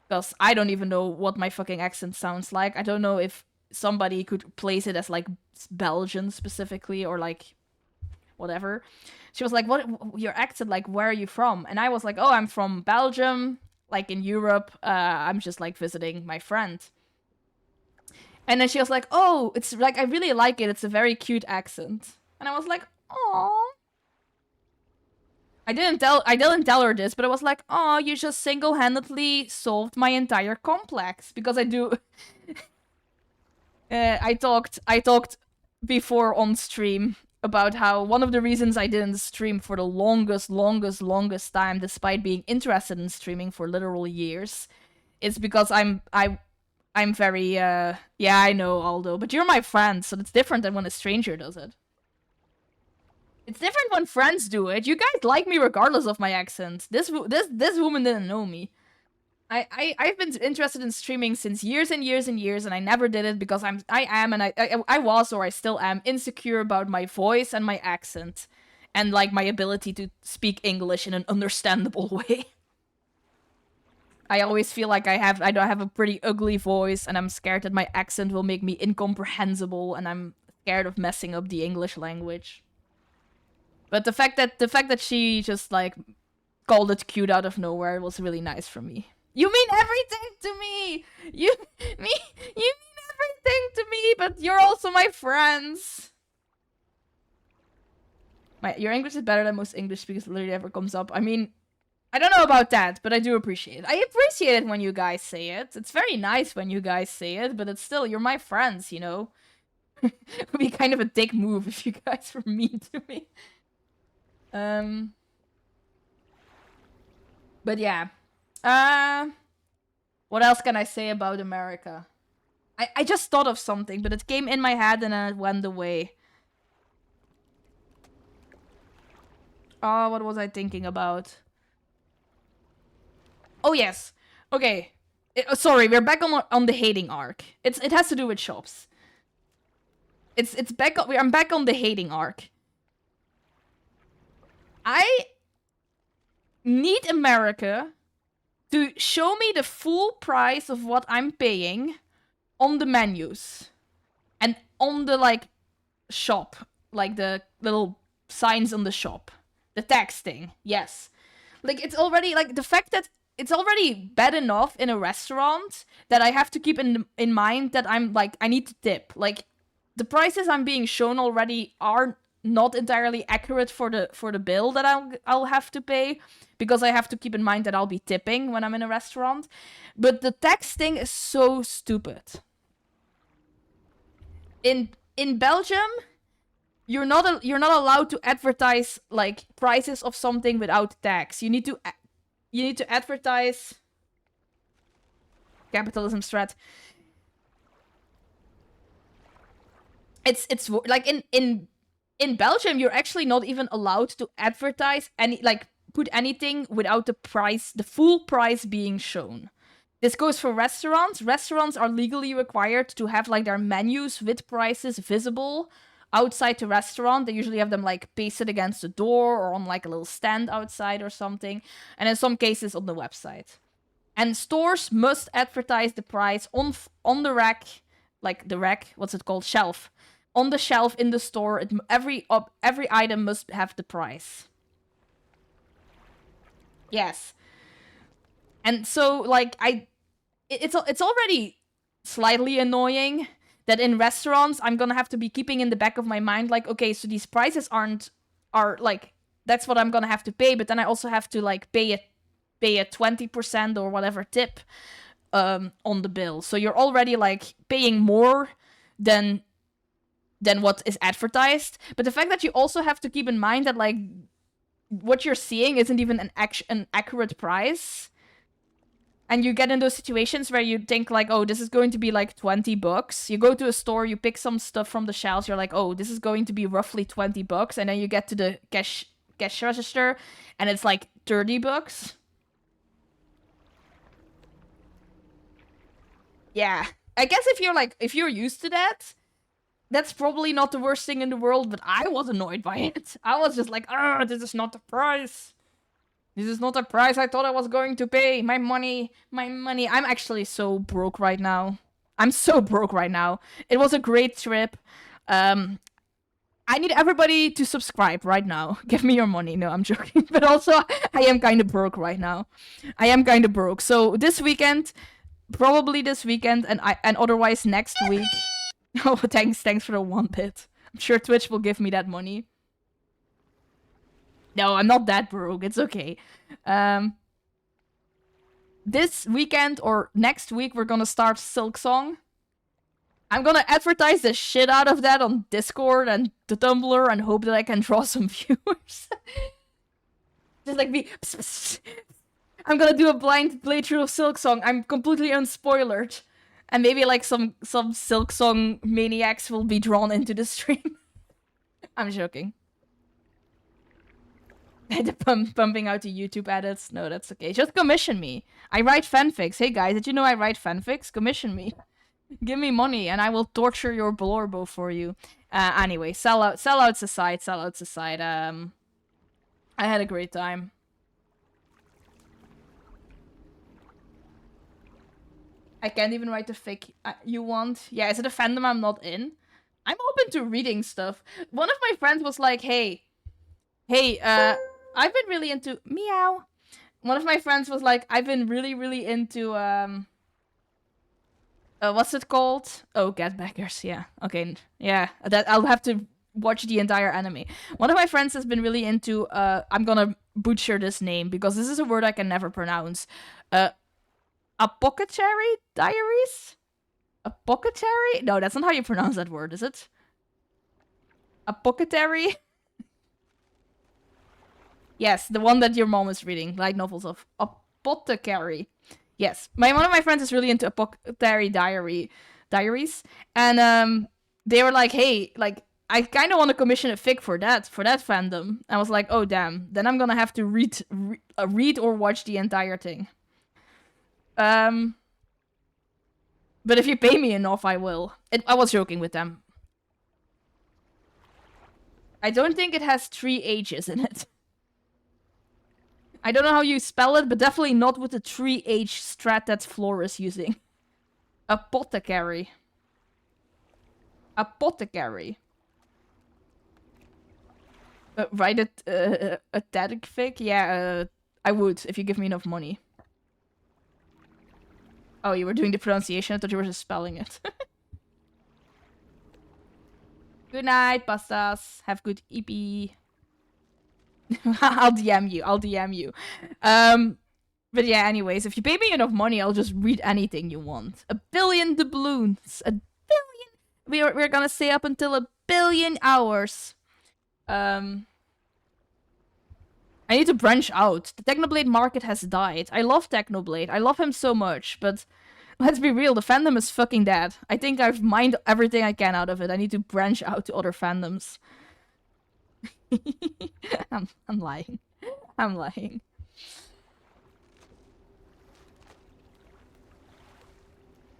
Because I don't even know what my fucking accent sounds like. I don't know if somebody could place it as like Belgian specifically or like whatever. She was like, "What your accent? Like, where are you from?" And I was like, "Oh, I'm from Belgium, like in Europe. I'm just like visiting my friend." And then she was like, "Oh, it's like I really like it. It's a very cute accent." And I was like, "Oh." I didn't tell her this, but I was like, "Oh, you just single-handedly solved my entire complex," because I do. I talked before on stream about how one of the reasons I didn't stream for the longest time, despite being interested in streaming for literal years, is because I'm very yeah, I know, Aldo, but you're my friend, so it's different than when a stranger does it. It's different when friends do it. You guys like me regardless of my accent. This woman didn't know me. I've been interested in streaming since years and years and years, and I never did it because I was, or I still am, insecure about my voice and my accent, and like my ability to speak English in an understandable way. I always feel like I don't have a pretty ugly voice, and I'm scared that my accent will make me incomprehensible, and I'm scared of messing up the English language. But the fact that she just like called it cute out of nowhere was really nice for me. You mean everything to me. You mean everything to me, but you're also my friends. Your English is better than most English speakers literally ever comes up. I mean, I don't know about that, but I do appreciate it. I appreciate it when you guys say it. It's very nice when you guys say it, but it's still, you're my friends, you know? It would be kind of a dick move if you guys were mean to me. But yeah. What else can I say about America? I just thought of something, but it came in my head and then it went away. Oh, what was I thinking about? Oh, yes. Okay. Sorry, we're back on the hating arc. It has to do with shops. It's back. I'm back on the hating arc. I need America to show me the full price of what I'm paying on the menus and on the like shop, like the little signs on the shop, the texting. Yes, like it's already like the fact that it's already bad enough in a restaurant that I have to keep in mind that I'm like I need to tip. Like the prices I'm being shown already are not entirely accurate for the bill that I'll have to pay, because I have to keep in mind that I'll be tipping when I'm in a restaurant. But the texting is so stupid. In Belgium, you're not allowed to advertise like prices of something without tax. You need to advertise capitalism strat. It's like in Belgium, you're actually not even allowed to advertise put anything without the full price being shown. This goes for restaurants. Restaurants are legally required to have like their menus with prices visible outside the restaurant. They usually have them like pasted against the door or on like a little stand outside or something. And in some cases on the website. And stores must advertise the price on the rack like the rack, what's it called? Shelf. On the shelf in the store, every item must have the price. Yes. And so, like, it's already slightly annoying that in restaurants I'm gonna have to be keeping in the back of my mind, like, okay, so these prices are like, that's what I'm gonna have to pay, but then I also have to like pay a 20% or whatever tip on the bill. So you're already like paying more than what is advertised. But the fact that you also have to keep in mind that like what you're seeing isn't even an accurate price. And you get in those situations where you think like, oh, this is going to be like $20. You go to a store, you pick some stuff from the shelves, you're like, oh, this is going to be roughly $20. And then you get to the cash register and it's like $30. Yeah. I guess if you're used to that, that's probably not the worst thing in the world, but I was annoyed by it. I was just like, this is not the price. This is not the price I thought I was going to pay. My money. I'm actually so broke right now. I'm so broke right now. It was a great trip. I need everybody to subscribe right now. Give me your money. No, I'm joking. But also, I am kind of broke right now. I am kind of broke. So this weekend, probably this weekend, and otherwise next week. Oh, thanks for the 1 bit. I'm sure Twitch will give me that money. No, I'm not that broke. It's okay. This weekend or next week, we're gonna start Silksong. I'm gonna advertise the shit out of that on Discord and the Tumblr and hope that I can draw some viewers. Just like me. I'm gonna do a blind playthrough of Silksong. I'm completely unspoilered. And maybe like some Silksong maniacs will be drawn into the stream. I'm joking. Pumping out the YouTube edits. No, that's okay. Just commission me. I write fanfics. Hey guys, did you know I write fanfics? Commission me. Give me money and I will torture your Blorbo for you. Anyway, sellouts aside. I had a great time. I can't even write the fic you want. Yeah, is it a fandom I'm not in? I'm open to reading stuff. One of my friends was like, hey, I've been really into... Meow. One of my friends was like, I've been really into, what's it called? Oh, Getbackers, yeah. Okay, yeah. I'll have to watch the entire anime. One of my friends has been really into, I'm gonna butcher this name, because this is a word I can never pronounce. Apothecary Diaries? Apothecary? No, that's not how you pronounce that word, is it? Apothecary? Yes, the one that your mom is reading, light novels of Apothecary. Yes, one of my friends is really into Apothecary Diaries, and they were like, "Hey, like, I kind of want to commission a fic for that fandom." I was like, "Oh damn!" Then I'm gonna have to read or watch the entire thing. But if you pay me enough, I will. I was joking with them. I don't think it has 3 H's in it. I don't know how you spell it, but definitely not with the 3H strat that Floor is using. Apothecary. Apothecary. Write it a tag fic? Yeah, I would, if you give me enough money. Oh, you were doing the pronunciation? I thought you were just spelling it. Good night, pastas. Have good EP. I'll DM you. But yeah, anyways, if you pay me enough money, I'll just read anything you want. 1 billion doubloons. 1 billion. We're gonna stay up until 1 billion hours. I need to branch out. The Technoblade market has died. I love Technoblade. I love him so much, but let's be real, the fandom is fucking dead. I think I've mined everything I can out of it. I need to branch out to other fandoms. I'm lying. I'm lying.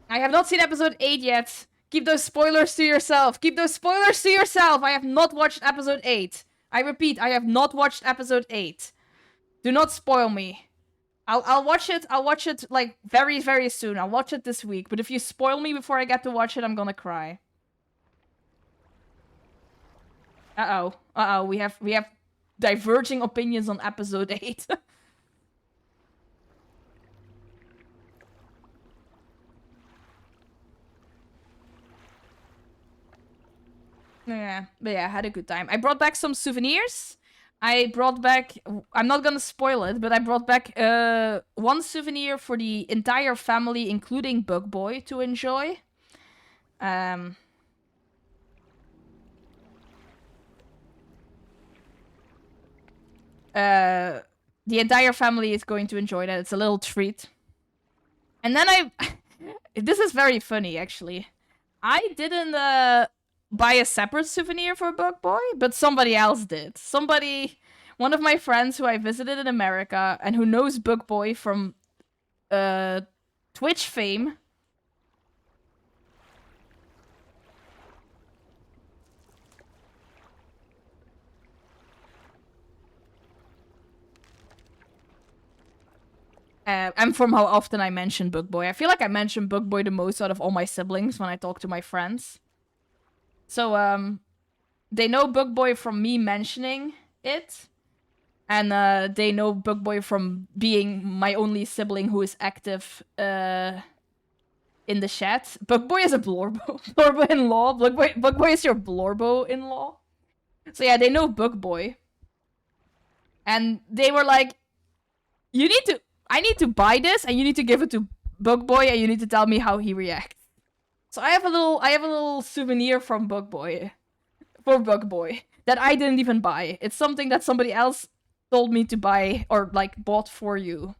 I have not seen episode 8 yet. Keep those spoilers to yourself. Keep those spoilers to yourself. I have not watched episode 8. I repeat, I have not watched episode 8. Do not spoil me. I'll watch it. I'll watch it like very, very soon. I'll watch it this week. But if you spoil me before I get to watch it, I'm gonna cry. Uh-oh. Uh-oh. We have diverging opinions on episode 8. Yeah, but yeah, I had a good time. I brought back some souvenirs. I brought back, I'm not gonna spoil it, but I brought back one souvenir for the entire family, including Bug Boy, to enjoy. The entire family is going to enjoy that. It's a little treat. And then this is very funny, actually. I didn't buy a separate souvenir for Bug Boy, but somebody else did. One of my friends who I visited in America and who knows Bug Boy from Twitch fame. And from how often I mention Bug Boy. I feel like I mention Bug Boy the most out of all my siblings when I talk to my friends. So, they know Bug Boy from me mentioning it. And they know Bug Boy from being my only sibling who is active in the chat. Bug Boy is a Blorbo-in-law. Bug Boy is your Blorbo-in-law. So yeah, they know Bug Boy. And they were like, I need to buy this, and you need to give it to Bug Boy, and you need to tell me how he reacts. So I have a little souvenir from Bug Boy, for Bug Boy, that I didn't even buy. It's something that somebody else told me to buy, or like bought for you.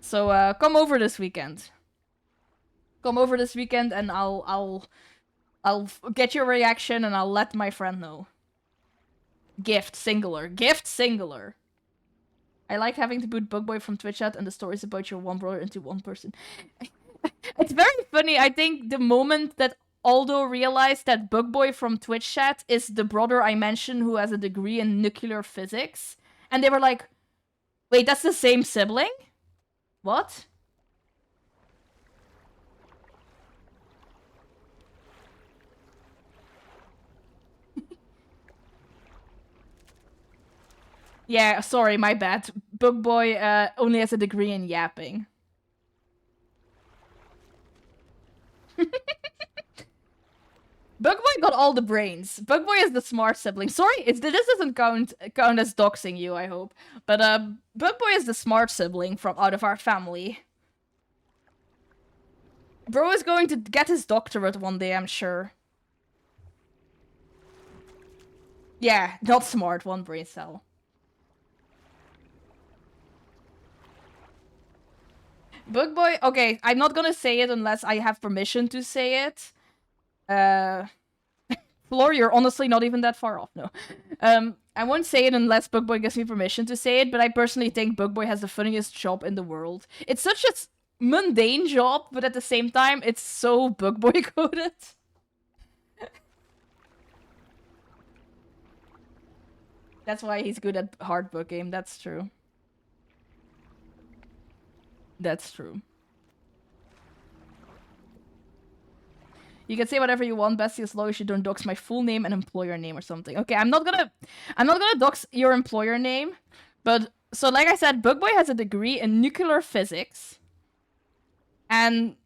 So come over this weekend. Come over this weekend, and I'll get your reaction, and I'll let my friend know. Gift singular. Gift singular. I like having to put Bug Boy from Twitch chat and the stories about your one brother into one person. It's very funny. I think the moment that Aldo realized that Bug Boy from Twitch chat is the brother I mentioned who has a degree in nuclear physics. And they were like, wait, that's the same sibling? What? Yeah, sorry, my bad. Bug Boy only has a degree in yapping. Bug Boy got all the brains. Bug Boy is the smart sibling. Sorry, this doesn't count as doxing you, I hope. But Bug Boy is the smart sibling from out of our family. Bro is going to get his doctorate one day, I'm sure. Yeah, not smart, one brain cell. Bug Boy, okay, I'm not gonna say it unless I have permission to say it. Floor, you're honestly not even that far off, no. I won't say it unless Bug Boy gives me permission to say it, but I personally think Bug Boy has the funniest job in the world. It's such a mundane job, but at the same time, it's so Bug Boy coded. That's why he's good at hard book game, that's true. That's true. You can say whatever you want, Bessie, as long as you don't dox my full name and employer name or something. Okay, I'm not gonna dox your employer name, but so like I said, Bug Boy has a degree in nuclear physics, and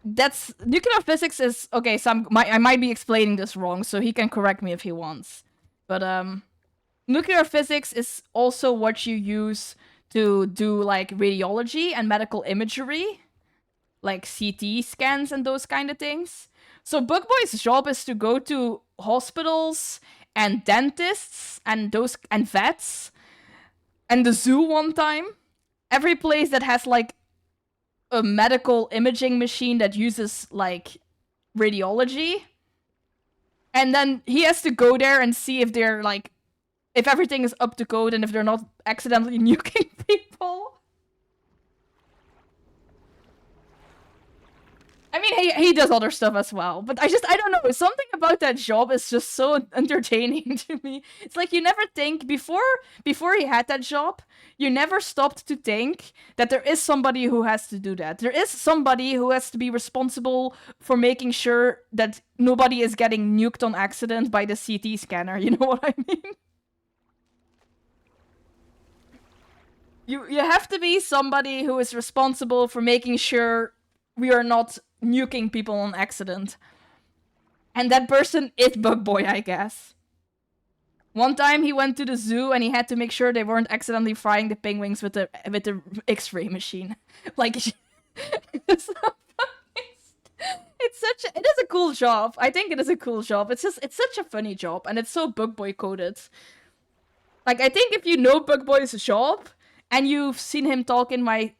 that's nuclear physics is okay. So I might be explaining this wrong, so he can correct me if he wants. But nuclear physics is also what you use to do like radiology and medical imagery, like CT scans and those kind of things. So Bug Boy's job is to go to hospitals and dentists and vets and the zoo one time. Every place that has like a medical imaging machine that uses like radiology. And then he has to go there and see if they're like if everything is up to code and if they're not accidentally nuking people. I mean, he does other stuff as well, but I don't know. Something about that job is just so entertaining to me. It's like you never think before he had that job, you never stopped to think that there is somebody who has to do that. There is somebody who has to be responsible for making sure that nobody is getting nuked on accident by the CT scanner. You know what I mean? You have to be somebody who is responsible for making sure we are not nuking people on accident. And that person is Bug Boy, I guess. One time he went to the zoo and he had to make sure they weren't accidentally frying the penguins with the X-ray machine. Like, it's such it is a cool job. I think it is a cool job. It's such a funny job and it's so Bug Boy coded. Like, I think if you know Bug Boy's job and you've seen him talk in my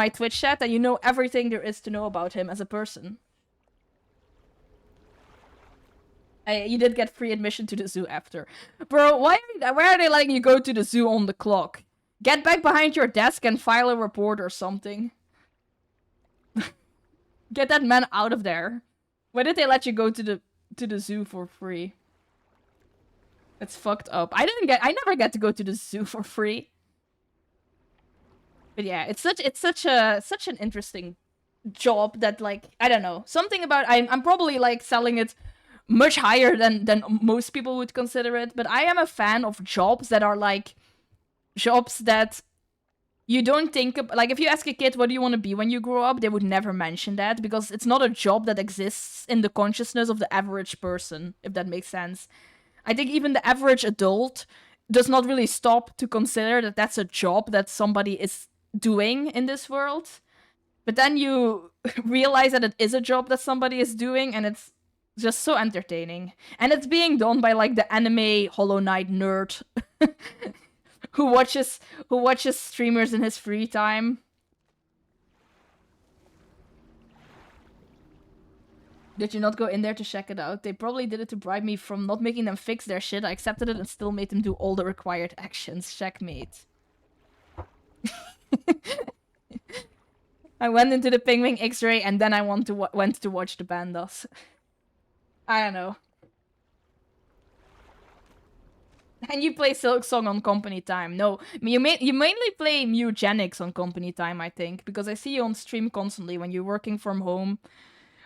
Twitch chat, then you know everything there is to know about him as a person. You did get free admission to the zoo after. Bro, why are they letting you go to the zoo on the clock? Get back behind your desk and file a report or something. Get that man out of there. Why did they let you go to the zoo for free? It's fucked up. I never get to go to the zoo for free. But yeah, it's such an interesting job that, like, I don't know. Something about I'm probably like selling it much higher than most people would consider it, but I am a fan of jobs that are like jobs that you don't think of. Like, if you ask a kid what do you want to be when you grow up, they would never mention that because it's not a job that exists in the consciousness of the average person, if that makes sense. I think even the average adult does not really stop to consider that that's a job that somebody is doing in this world. But then you realize that it is a job that somebody is doing, and it's just so entertaining. And it's being done by, like, the anime Hollow Knight nerd who watches streamers in his free time. Did you not go in there to check it out? They probably did it to bribe me from not making them fix their shit. I accepted it and still made them do all the required actions. Checkmate. I went into the Penguin X-ray and then I went to watch the bandas. I don't know. And you play Silk Song on company time. No, you mainly play Mugenics on company time, I think, because I see you on stream constantly when you're working from home.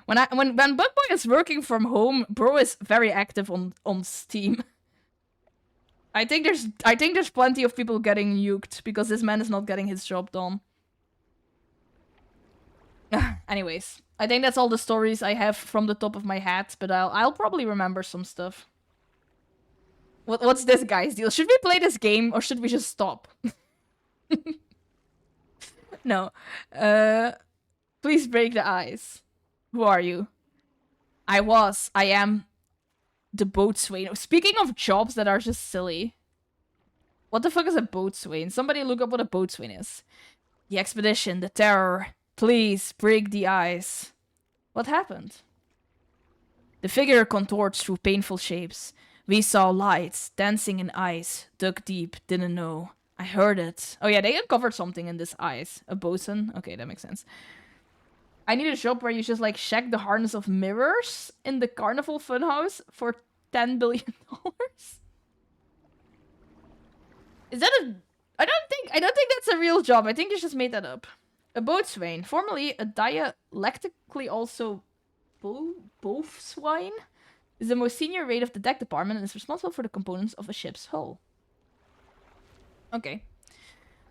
When Bug Boy is working from home, bro is very active on Steam. I think there's plenty of people getting nuked because this man is not getting his job done. Anyways, I think that's all the stories I have from the top of my head, but I'll probably remember some stuff. What's this guy's deal? Should we play this game or should we just stop? No. Please break the ice. Who are you? I am the boatswain. Speaking of jobs that are just silly. What the fuck is a boatswain? Somebody look up what a boatswain is. The expedition, the terror. Please break the ice. What happened? The figure contorts through painful shapes. We saw lights, dancing in ice, dug deep, didn't know. I heard it. Oh yeah, they uncovered something in this ice. A bosun? Okay, that makes sense. I need a job where you just, like, check the harness of mirrors in the Carnival Funhouse for $10 billion. Is that a... I don't think that's a real job. I think you just made that up. A boatswain, formerly a dialectically also boatswain, is the most senior rate of the deck department and is responsible for the components of a ship's hull. Okay.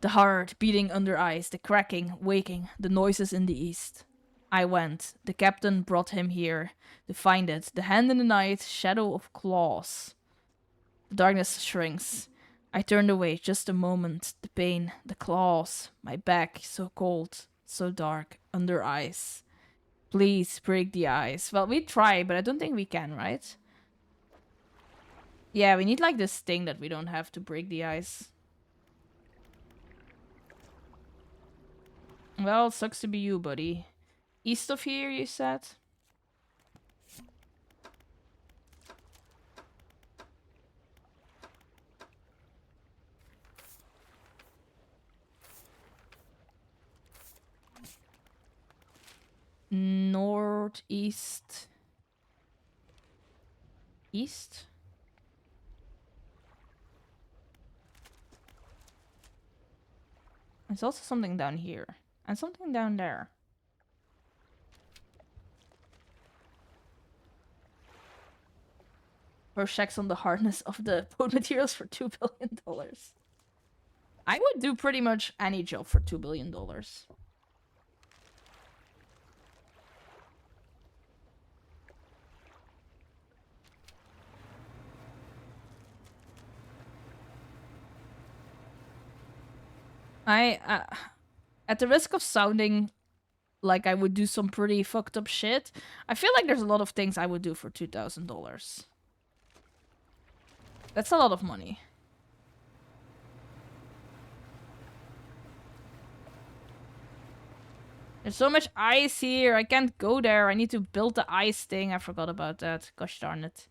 The heart beating under ice, the cracking, waking, the noises in the east. I went. The captain brought him here to find it. The hand in the night, shadow of claws. The darkness shrinks. I turned away just a moment. The pain, the claws, my back, so cold, so dark, under ice. Please break the ice. Well, we try, but I don't think we can, right? Yeah, we need, like, this thing that we don't have to break the ice. Well, sucks to be you, buddy. East of here, you said? northeast. East? There's also something down here. And something down there. First checks on the hardness of the boat materials for $2 billion. I would do pretty much any job for $2 billion. At the risk of sounding like I would do some pretty fucked up shit, I feel like there's a lot of things I would do for $2,000. That's a lot of money. There's so much ice here. I can't go there. I need to build the ice thing. I forgot about that. Gosh darn it.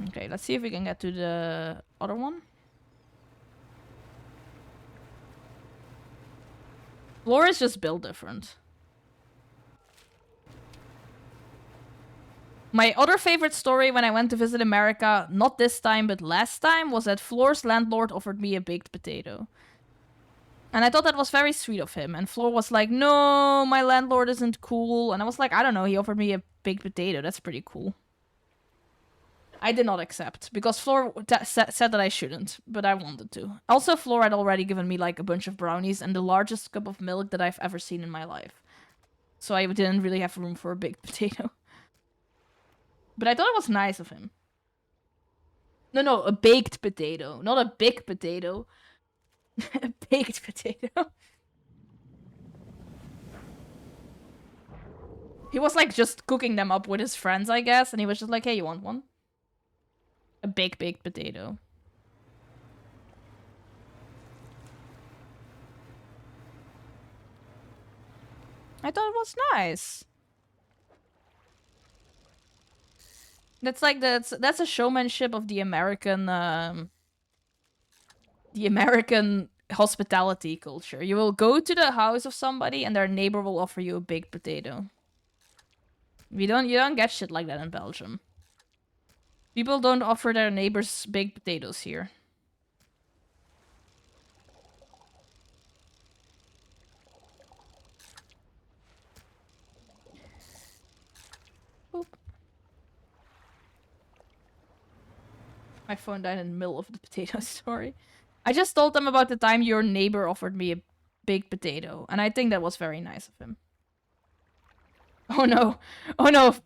Okay, let's see if we can get to the other one. Floor is just built different. My other favorite story when I went to visit America, not this time but last time, was that Floor's landlord offered me a baked potato. And I thought that was very sweet of him. And Floor was like, no, my landlord isn't cool. And I was like, I don't know, he offered me a baked potato. That's pretty cool. I did not accept, because Floor said that I shouldn't, but I wanted to. Also, Floor had already given me like a bunch of brownies and the largest cup of milk that I've ever seen in my life. So I didn't really have room for a baked potato. But I thought it was nice of him. No, a baked potato, not a big potato. A baked potato. He was like just cooking them up with his friends, I guess, and he was just like, hey, you want one? A baked potato. I thought it was nice. That's like that's a showmanship of the American hospitality culture. You will go to the house of somebody and their neighbor will offer you a baked potato. You don't get shit like that in Belgium. People don't offer their neighbors baked potatoes here. Boop. My phone died in the middle of the potato story. I just told them about the time your neighbor offered me a baked potato, and I think that was very nice of him. Oh no. Oh no.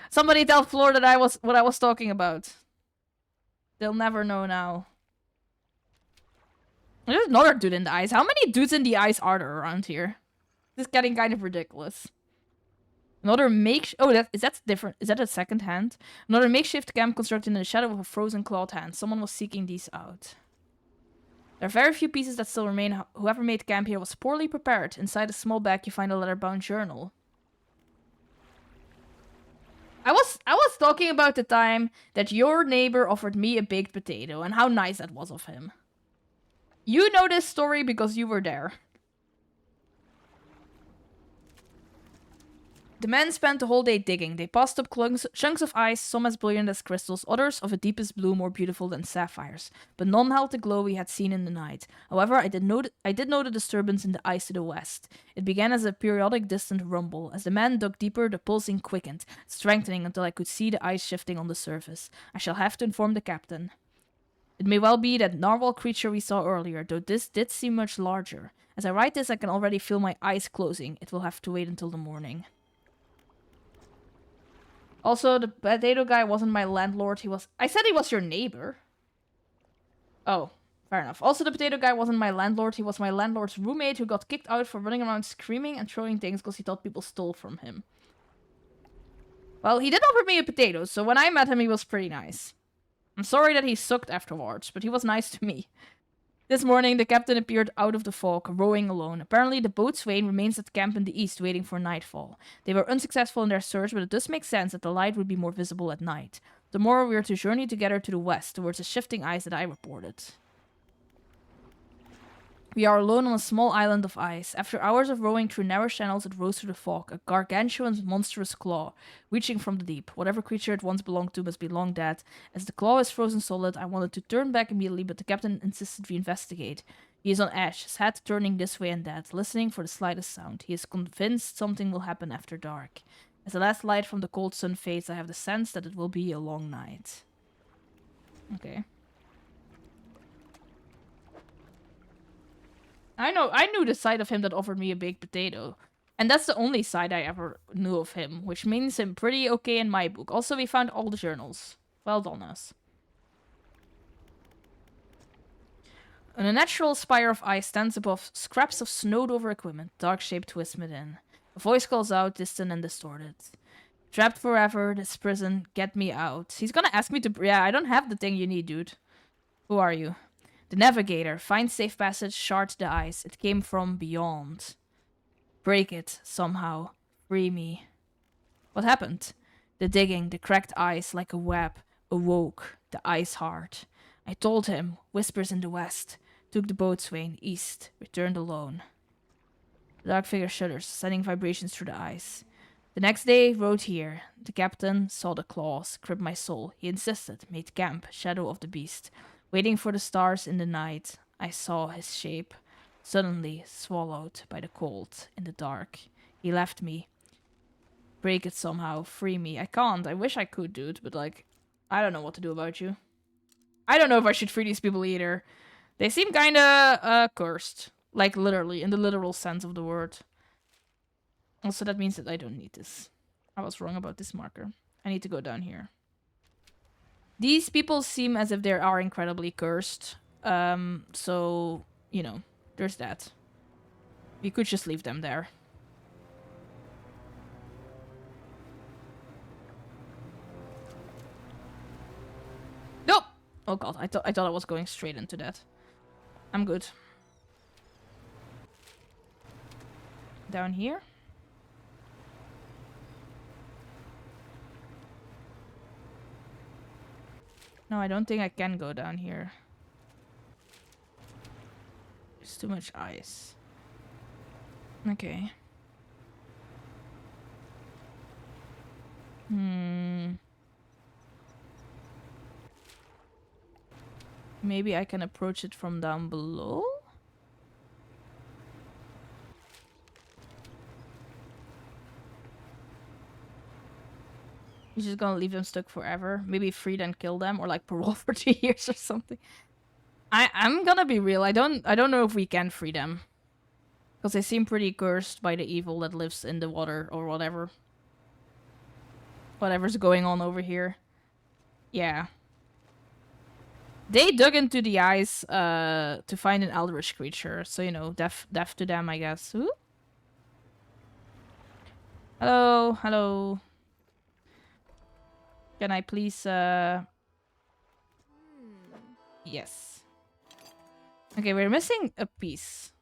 Somebody tell Floor that what I was talking about. They'll never know now. There's another dude in the ice. How many dudes in the ice are there around here? This is getting kind of ridiculous. Another makeshift... Oh, that's different. Is that a second hand? Another makeshift camp constructed in the shadow of a frozen clawed hand. Someone was seeking these out. There are very few pieces that still remain. Whoever made camp here was poorly prepared. Inside a small bag, you find a leather-bound journal. I was talking about the time that your neighbor offered me a baked potato and how nice that was of him. You know this story because you were there. The men spent the whole day digging. They passed up chunks of ice, some as brilliant as crystals, others of a deepest blue more beautiful than sapphires, but none held the glow we had seen in the night. However, I did note a disturbance in the ice to the west. It began as a periodic distant rumble. As the men dug deeper, the pulsing quickened, strengthening until I could see the ice shifting on the surface. I shall have to inform the captain. It may well be that narwhal creature we saw earlier, though this did seem much larger. As I write this, I can already feel my eyes closing. It will have to wait until the morning. Also, the potato guy wasn't my landlord. I said he was your neighbor. Oh, fair enough. Also, the potato guy wasn't my landlord. He was my landlord's roommate who got kicked out for running around screaming and throwing things because he thought people stole from him. Well, he did offer me a potato, so when I met him, he was pretty nice. I'm sorry that he sucked afterwards, but he was nice to me. This morning, the captain appeared out of the fog, rowing alone. Apparently, the boat's vane remains at camp in the east, waiting for nightfall. They were unsuccessful in their search, but it does make sense that the light would be more visible at night. Tomorrow, we are to journey together to the west, towards the shifting ice that I reported. We are alone on a small island of ice. After hours of rowing through narrow channels, it rose through the fog, a gargantuan, monstrous claw, reaching from the deep. Whatever creature it once belonged to must be long dead. As the claw is frozen solid, I wanted to turn back immediately, but the captain insisted we investigate. He is on edge, his head turning this way and that, listening for the slightest sound. He is convinced something will happen after dark. As the last light from the cold sun fades, I have the sense that it will be a long night. Okay. I knew the side of him that offered me a baked potato. And that's the only side I ever knew of him, which means him pretty okay in my book. Also, we found all the journals. Well done, us. An unnatural spire of ice stands above scraps of snowed-over equipment, dark-shaped twist within. A voice calls out, distant and distorted. Trapped forever, this prison, get me out. He's gonna ask me to... Yeah, I don't have the thing you need, dude. Who are you? The navigator. Find safe passage, shard the ice. It came from beyond. Break it, somehow. Free me. What happened? The digging, the cracked ice like a web, awoke, the ice heart. I told him, whispers in the west. Took the boatswain, east, returned alone. The dark figure shudders, sending vibrations through the ice. The next day, rode here. The captain saw the claws, gripped my soul. He insisted, made camp, shadow of the beast. Waiting for the stars in the night, I saw his shape. Suddenly, swallowed by the cold, in the dark. He left me. Break it somehow, free me. I can't, I wish I could, dude, but like, I don't know what to do about you. I don't know if I should free these people either. They seem kinda, cursed. Like, literally, in the literal sense of the word. Also, that means that I don't need this. I was wrong about this marker. I need to go down here. These people seem as if they are incredibly cursed. So, you know, there's that. We could just leave them there. Nope! Oh god, I thought I was going straight into that. I'm good. Down here? No, I don't think I can go down here. There's too much ice. Okay. Maybe I can approach it from down below? You're just gonna leave them stuck forever? Maybe free then kill them, or like parole for 2 years or something. I'm gonna be real. I don't know if we can free them, because they seem pretty cursed by the evil that lives in the water or whatever. Whatever's going on over here. Yeah. They dug into the ice to find an eldritch creature, so you know, death to them, I guess. Ooh. Hello, hello. Can I please, Yes. Okay, we're missing a piece.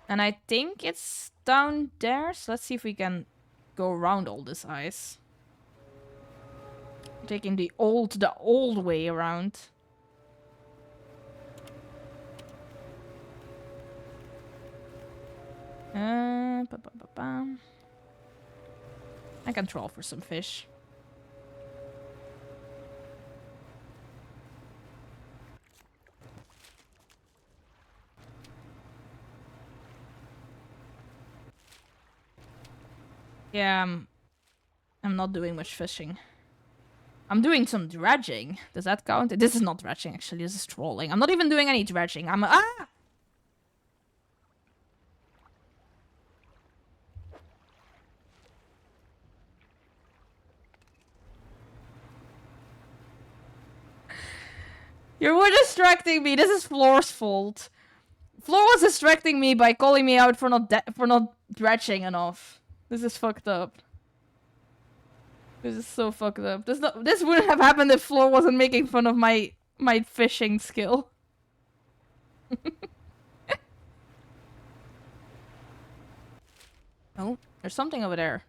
And I think it's down there, so let's see if we can go around all this ice. Taking the old way around. I can troll for some fish. Yeah, I'm not doing much fishing. I'm doing some dredging. Does that count? This is not dredging, actually. This is trolling. I'm not even doing any dredging. Ah! You're distracting me. This is Floor's fault. Floor was distracting me by calling me out for not dredging enough. This is fucked up. This is so fucked up. This wouldn't have happened if Floor wasn't making fun of my fishing skill. Oh, there's something over there.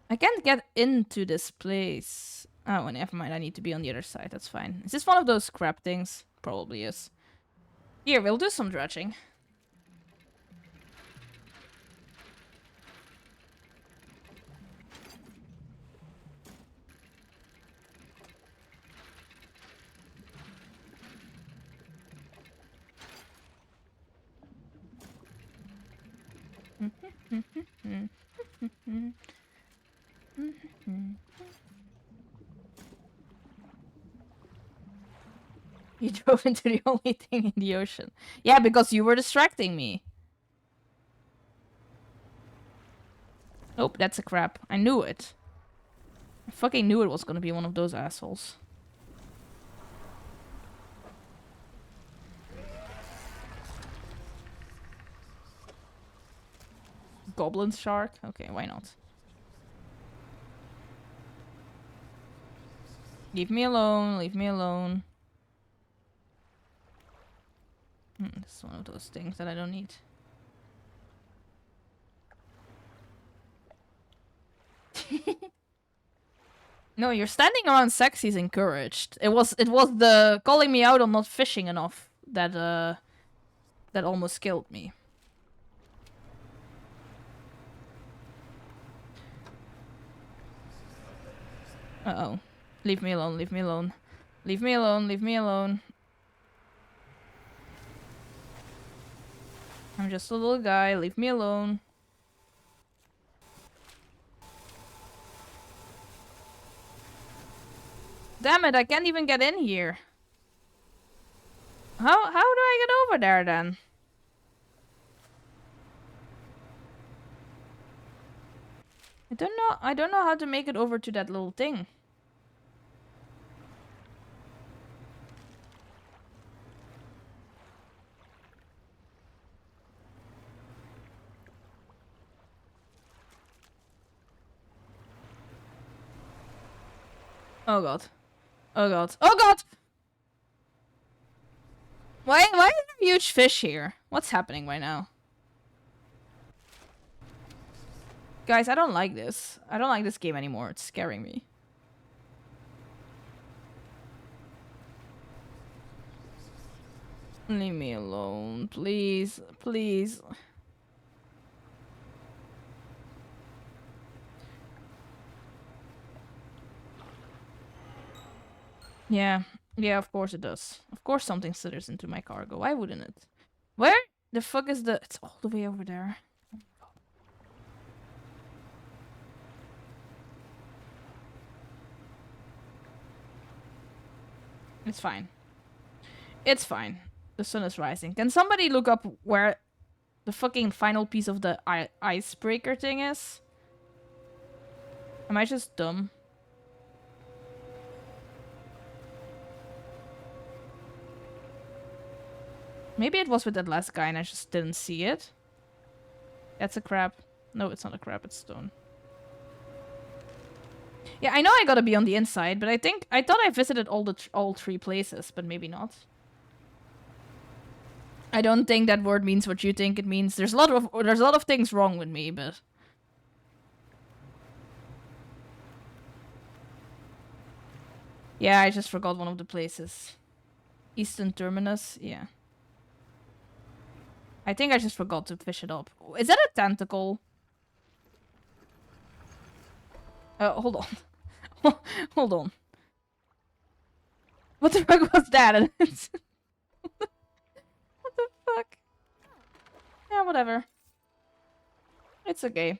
I can't get into this place. Oh, never mind. I need to be on the other side. That's fine. Is this one of those crab things? Probably is. Here, we'll do some dredging. You drove into the only thing in the ocean. Yeah, because you were distracting me. Nope, that's a crab. I knew it. I fucking knew it was gonna be one of those assholes. Goblin shark? Okay, why not? Leave me alone, leave me alone. This is one of those things that I don't need. No, you're standing around sexy is encouraged. It was the calling me out on not fishing enough that that almost killed me. Uh-oh. Leave me alone, leave me alone. Leave me alone, leave me alone. I'm just a little guy, leave me alone. Damn it, I can't even get in here. How do I get over there then? I don't know how to make it over to that little thing. Oh god. Oh god. Oh god! Why is there a huge fish here? What's happening right now? Guys, I don't like this. I don't like this game anymore. It's scaring me. Leave me alone, please. Please. Yeah. Yeah, of course it does. Of course something slithers into my cargo. Why wouldn't it? Where the fuck is the... It's all the way over there. It's fine. It's fine. The sun is rising. Can somebody look up where the fucking final piece of the icebreaker thing is? Am I just dumb? Maybe it was with that last guy and I just didn't see it. That's a crab. No, it's not a crab, it's stone. Yeah, I know I gotta be on the inside, but I thought I visited all three places, but maybe not. I don't think that word means what you think it means. There's a lot of things wrong with me, but yeah, I just forgot one of the places. Eastern Terminus, yeah. I think I just forgot to fish it up. Is that a tentacle? Hold on. Hold on. What the fuck was that? What the fuck? Yeah, whatever. It's okay.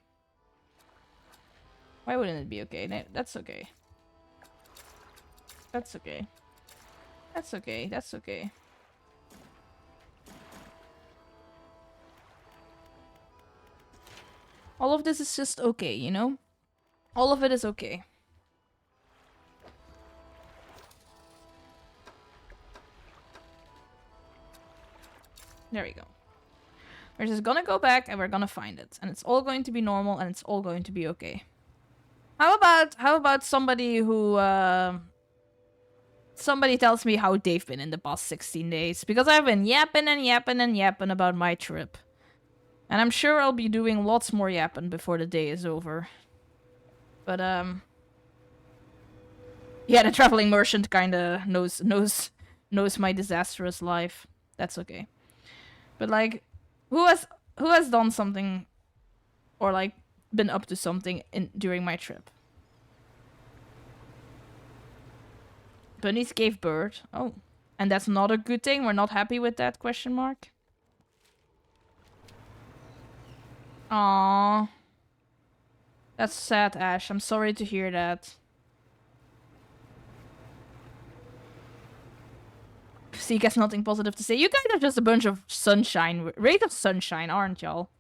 Why wouldn't it be okay? That's okay. That's okay. That's okay. That's okay. All of this is just okay, you know? All of it is okay. There we go. We're just gonna go back and we're gonna find it. And it's all going to be normal and it's all going to be okay. How about somebody who, somebody tells me how they've been in the past 16 days. Because I've been yapping and yapping and yapping about my trip. And I'm sure I'll be doing lots more yapping before the day is over. But, yeah, the traveling merchant kinda knows my disastrous life. That's okay. But like, who has done something or like been up to something during my trip? Bunnies gave birth. Oh. And that's not a good thing? We're not happy with that, question mark? Aww. That's sad, Ash. I'm sorry to hear that. See, guess nothing positive to say. You guys are just a bunch of sunshine. Rate of sunshine, aren't y'all?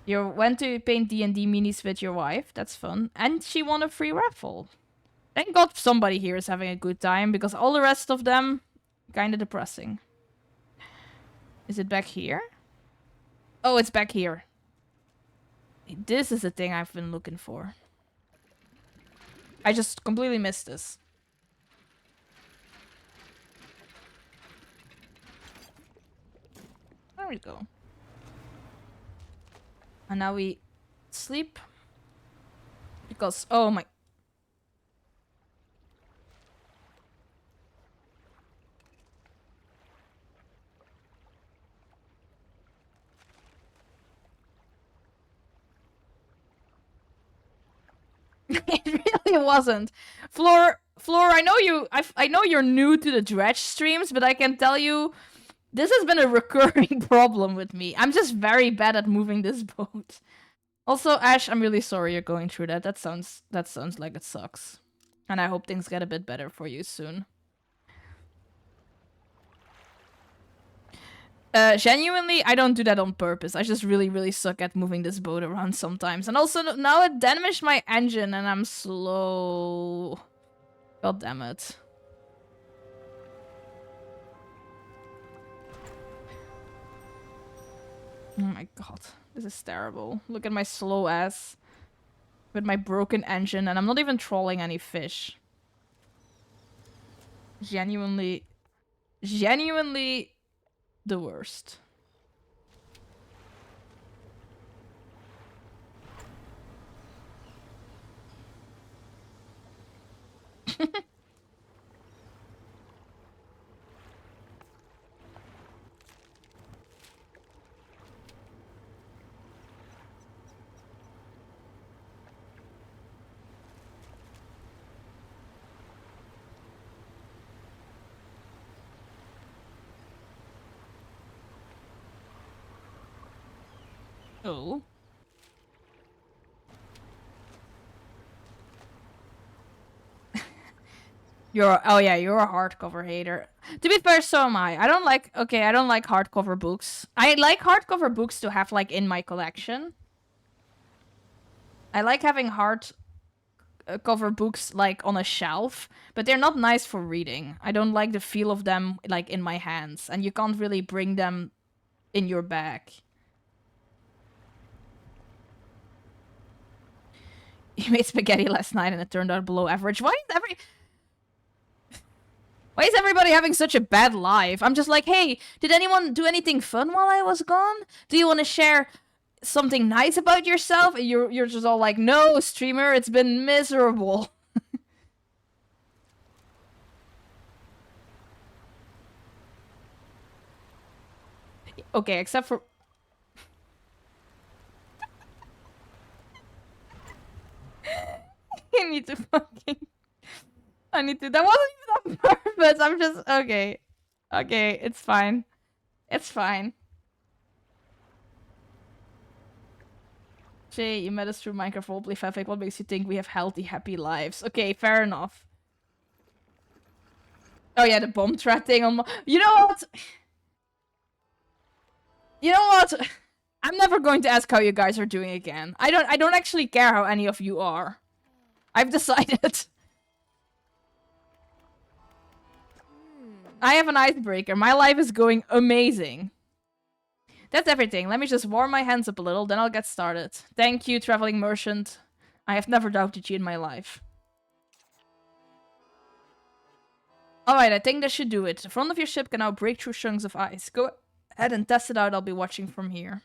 You went to paint D&D minis with your wife. That's fun. And she won a free raffle. Thank God somebody here is having a good time, because all the rest of them, kinda depressing. Is it back here? Oh, it's back here. This is the thing I've been looking for. I just completely missed this. There we go. And now we sleep. Because, oh my... It really wasn't. Floor, I know you're new to the Dredge streams, but I can tell you this has been a recurring problem with me. I'm just very bad at moving this boat. Also, Ash, I'm really sorry you're going through that. That sounds like it sucks. And I hope things get a bit better for you soon. Genuinely, I don't do that on purpose. I just really, really suck at moving this boat around sometimes. And also, now it damaged my engine and I'm slow. God damn it. Oh my god. This is terrible. Look at my slow ass. With my broken engine, and I'm not even trolling any fish. Genuinely the worst. Oh. You're a hardcover hater. To be fair, so am I. I don't like hardcover books. I like hardcover books to have like in my collection. I like having hardcover books like on a shelf, but they're not nice for reading. I don't like the feel of them like in my hands, and you can't really bring them in your bag. You made spaghetti last night and it turned out below average. Why is everybody having such a bad life? I'm just like, hey, did anyone do anything fun while I was gone? Do you want to share something nice about yourself? And you're just all like, no, streamer, it's been miserable. Okay, except for... I need to fucking... That wasn't even on purpose. I'm just... Okay. Okay, it's fine. It's fine. Jay, you met us through Minecraft Roleplay Fanfic. What makes you think we have healthy, happy lives? Okay, fair enough. Oh yeah, the bomb threat thing on... You know what? You know what? I'm never going to ask how you guys are doing again. I don't actually care how any of you are. I've decided. I have an icebreaker. My life is going amazing. That's everything. Let me just warm my hands up a little, then I'll get started. Thank you, traveling merchant. I have never doubted you in my life. Alright, I think that should do it. The front of your ship can now break through chunks of ice. Go ahead and test it out. I'll be watching from here.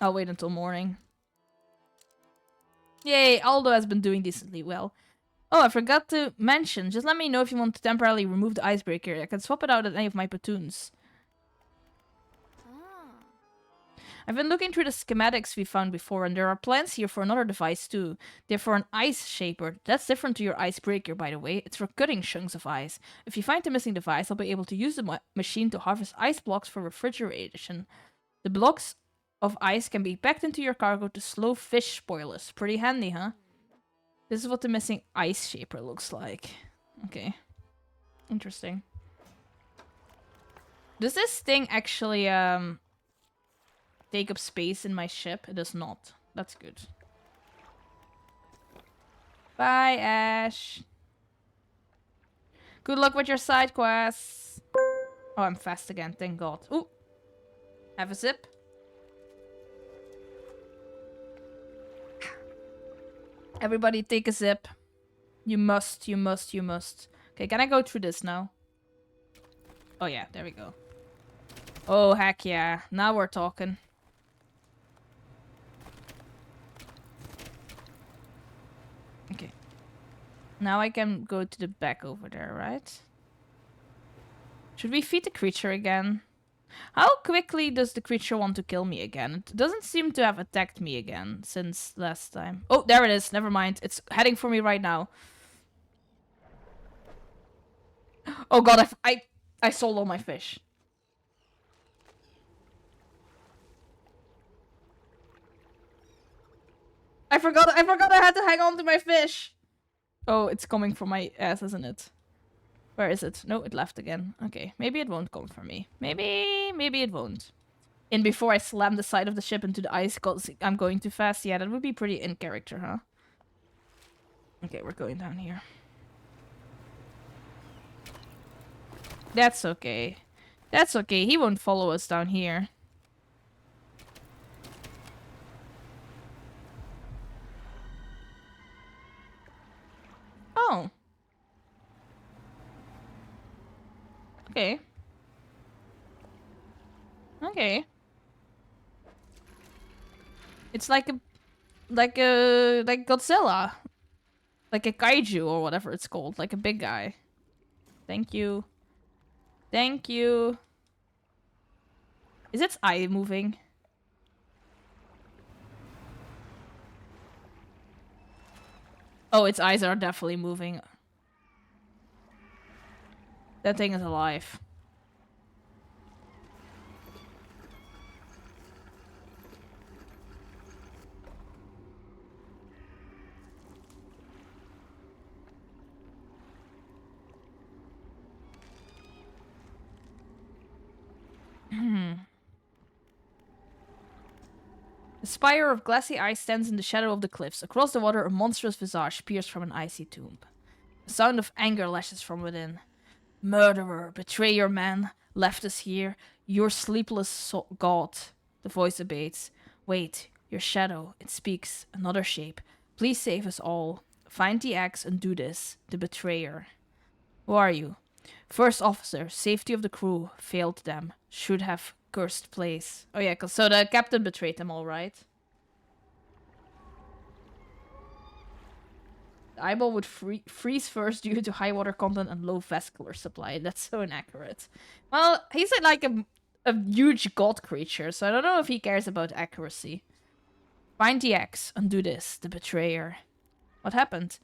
I'll wait until morning. Yay, Aldo has been doing decently well. Oh, I forgot to mention. Just let me know if you want to temporarily remove the icebreaker. I can swap it out at any of my platoons. I've been looking through the schematics we found before, and there are plans here for another device too. They're for an ice shaper. That's different to your icebreaker, by the way. It's for cutting chunks of ice. If you find the missing device, I'll be able to use the machine to harvest ice blocks for refrigeration. The blocks of ice can be packed into your cargo to slow fish spoilers. Pretty handy, huh? This is what the missing ice shaper looks like. Okay. Interesting. Does this thing actually, take up space in my ship? It does not. That's good. Bye, Ash. Good luck with your side quests. Oh, I'm fast again. Thank God. Ooh. Have a sip. Everybody take a sip. You must, you must, you must. Okay, can I go through this now? Oh yeah, there we go. Oh, heck yeah. Now we're talking. Okay. Now I can go to the back over there, right? Should we feed the creature again? How quickly does the creature want to kill me again? It doesn't seem to have attacked me again since last time. Oh, there it is. Never mind. It's heading for me right now. Oh god, I sold all my fish. I forgot I had to hang on to my fish. Oh, it's coming for my ass, isn't it? Where is it? No, it left again. Okay, maybe it won't come for me. Maybe it won't. And before I slam the side of the ship into the ice because I'm going too fast. Yeah, that would be pretty in character, huh? Okay, we're going down here. That's okay. That's okay. He won't follow us down here. Oh. Okay. Okay. It's like Godzilla. Like a kaiju or whatever it's called. Like a big guy. Thank you. Thank you. Is its eye moving? Oh, its eyes are definitely moving. That thing is alive. A spire of glassy ice stands in the shadow of the cliffs. Across the water, a monstrous visage peers from an icy tomb. A sound of anger lashes from within. Murderer, betrayer man, left us here. Your sleepless god. The voice abates. Wait, your shadow, it speaks, another shape. Please save us all. Find the axe and do this. The betrayer. Who are you? First officer, safety of the crew, failed them. Should have cursed place. Oh yeah, so the captain betrayed them all, right? The eyeball would freeze first due to high water content and low vascular supply. That's so inaccurate. Well, he's like a huge god creature, so I don't know if he cares about accuracy. Find the axe, undo this, the betrayer. What happened?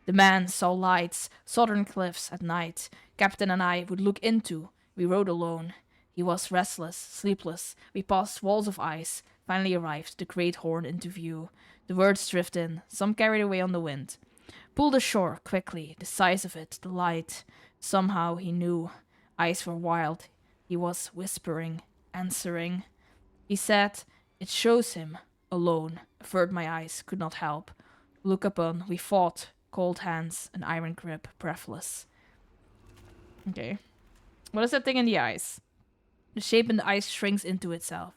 The man saw lights, southern cliffs at night. Captain and I would look into. We rode alone. He was restless, sleepless. We passed walls of ice. Finally arrived, the great horn into view. The words drift in, some carried away on the wind. Pulled ashore, quickly, the size of it, the light. Somehow he knew. Eyes were wild. He was whispering, answering. He said, it shows him. Alone, averted my eyes, could not help. Look upon, we fought. Cold hands, an iron grip, breathless. Okay. What is that thing in the ice? The shape in the ice shrinks into itself.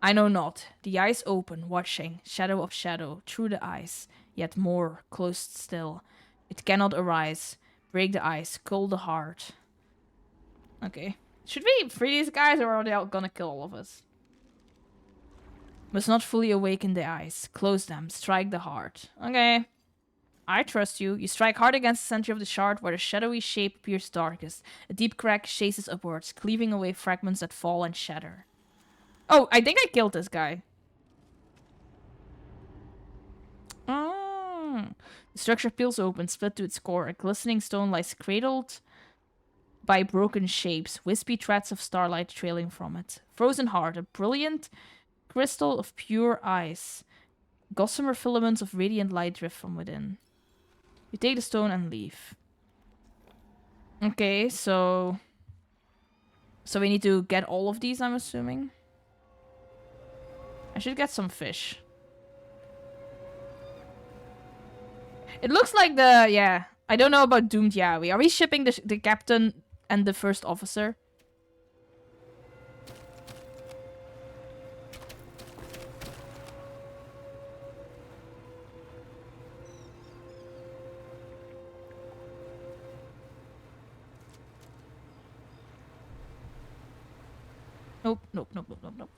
I know not. The eyes open, watching, shadow of shadow, through the ice, yet more, closed still. It cannot arise. Break the ice, cold the heart. Okay. Should we free these guys, or are they all gonna kill all of us? Must not fully awaken the eyes. Close them, strike the heart. Okay. I trust you. You strike hard against the center of the shard where the shadowy shape appears darkest. A deep crack chases upwards, cleaving away fragments that fall and shatter. Oh, I think I killed this guy. Oh. The structure peels open, split to its core. A glistening stone lies cradled by broken shapes, wispy threads of starlight trailing from it. Frozen hard, a brilliant crystal of pure ice. Gossamer filaments of radiant light drift from within. You take the stone and leave. Okay, so we need to get all of these, I'm assuming. I should get some fish. It looks like the... yeah. I don't know about Doomed Yaoi. Are we shipping the captain and the first officer? Nope, nope, nope, nope, nope, nope.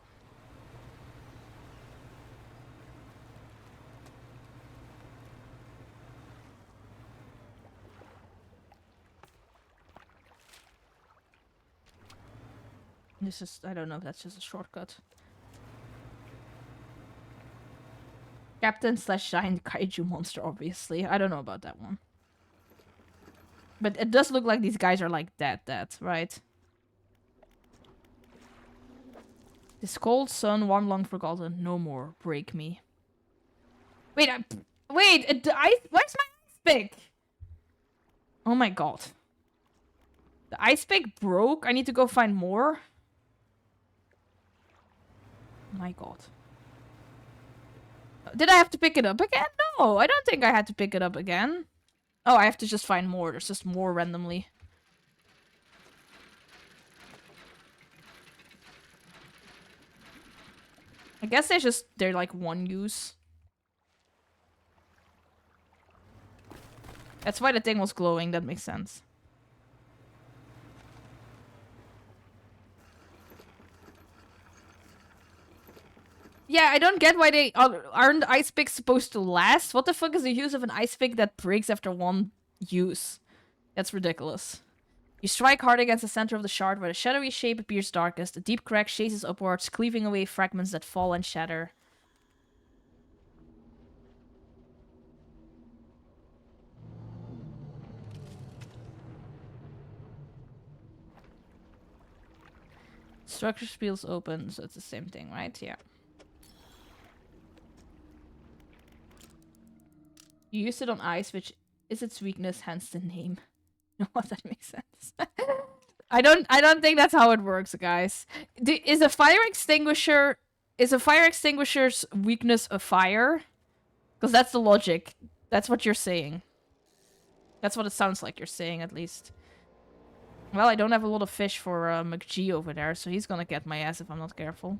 This is... I don't know if that's just a shortcut. Captain / giant kaiju monster, obviously. I don't know about that one. But it does look like these guys are like dead, right? This cold sun, warm long forgotten, no more. Break me. Wait, wait, where's my ice pick? Oh my god. The ice pick broke? I need to go find more? My god. Did I have to pick it up again? No, I don't think I had to pick it up again. Oh, I have to just find more. There's just more randomly. I guess they're like one use. That's why the thing was glowing, that makes sense. Yeah, I don't get why they aren't ice picks supposed to last. What the fuck is the use of an ice pick that breaks after one use? That's ridiculous. You strike hard against the center of the shard where the shadowy shape appears darkest. A deep crack chases upwards, cleaving away fragments that fall and shatter. Structure peels open, so it's the same thing, right? Yeah. You used it on ice, which is its weakness, hence the name. You know what? That makes sense. I don't think that's how it works, guys. Is a fire extinguisher's weakness a fire? Because that's the logic. That's what you're saying. That's what it sounds like you're saying, at least. Well, I don't have a lot of fish for McG over there, so he's gonna get my ass if I'm not careful.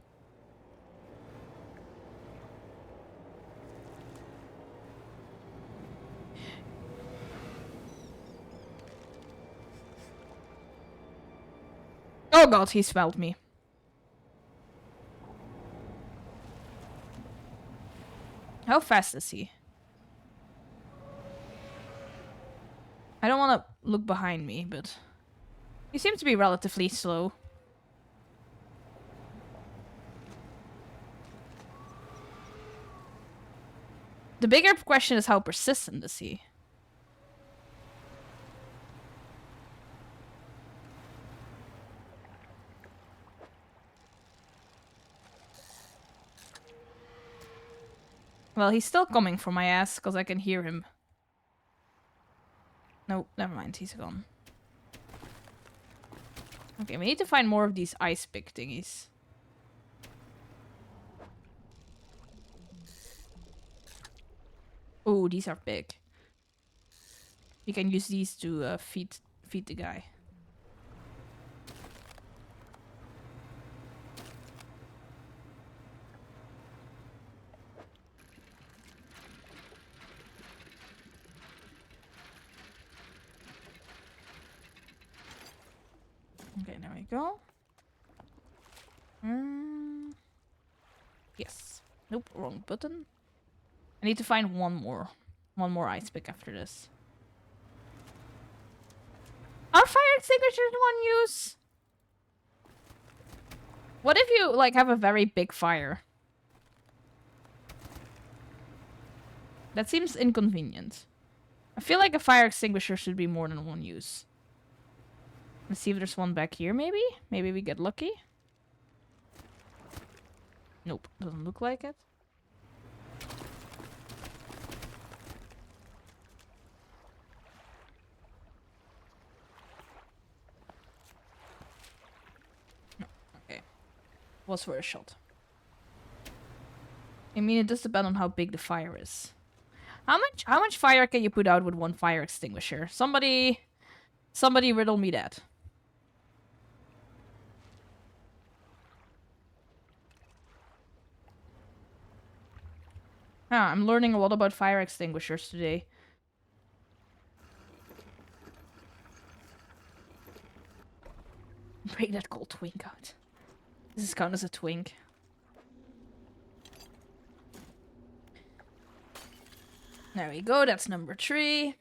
Oh god, he smelled me. How fast is he? I don't want to look behind me, but... he seems to be relatively slow. The bigger question is how persistent is he? Well, he's still coming for my ass, because I can hear him. No, never mind, he's gone. Okay, we need to find more of these ice pick thingies. Oh, these are big. We can use these to feed the guy. Okay, there we go. Yes. Nope, wrong button. I need to find one more. One more ice pick after this. Are fire extinguishers one use? What if you, like, have a very big fire? That seems inconvenient. I feel like a fire extinguisher should be more than one use. Let's see if there's one back here, maybe? Maybe we get lucky? Nope, doesn't look like it. No, okay. Was worth a shot. I mean, it does depend on how big the fire is. How much fire can you put out with one fire extinguisher? Somebody riddle me that. I'm learning a lot about fire extinguishers today. Break that cold twink out. This is count as a twink. There we go, that's number 3.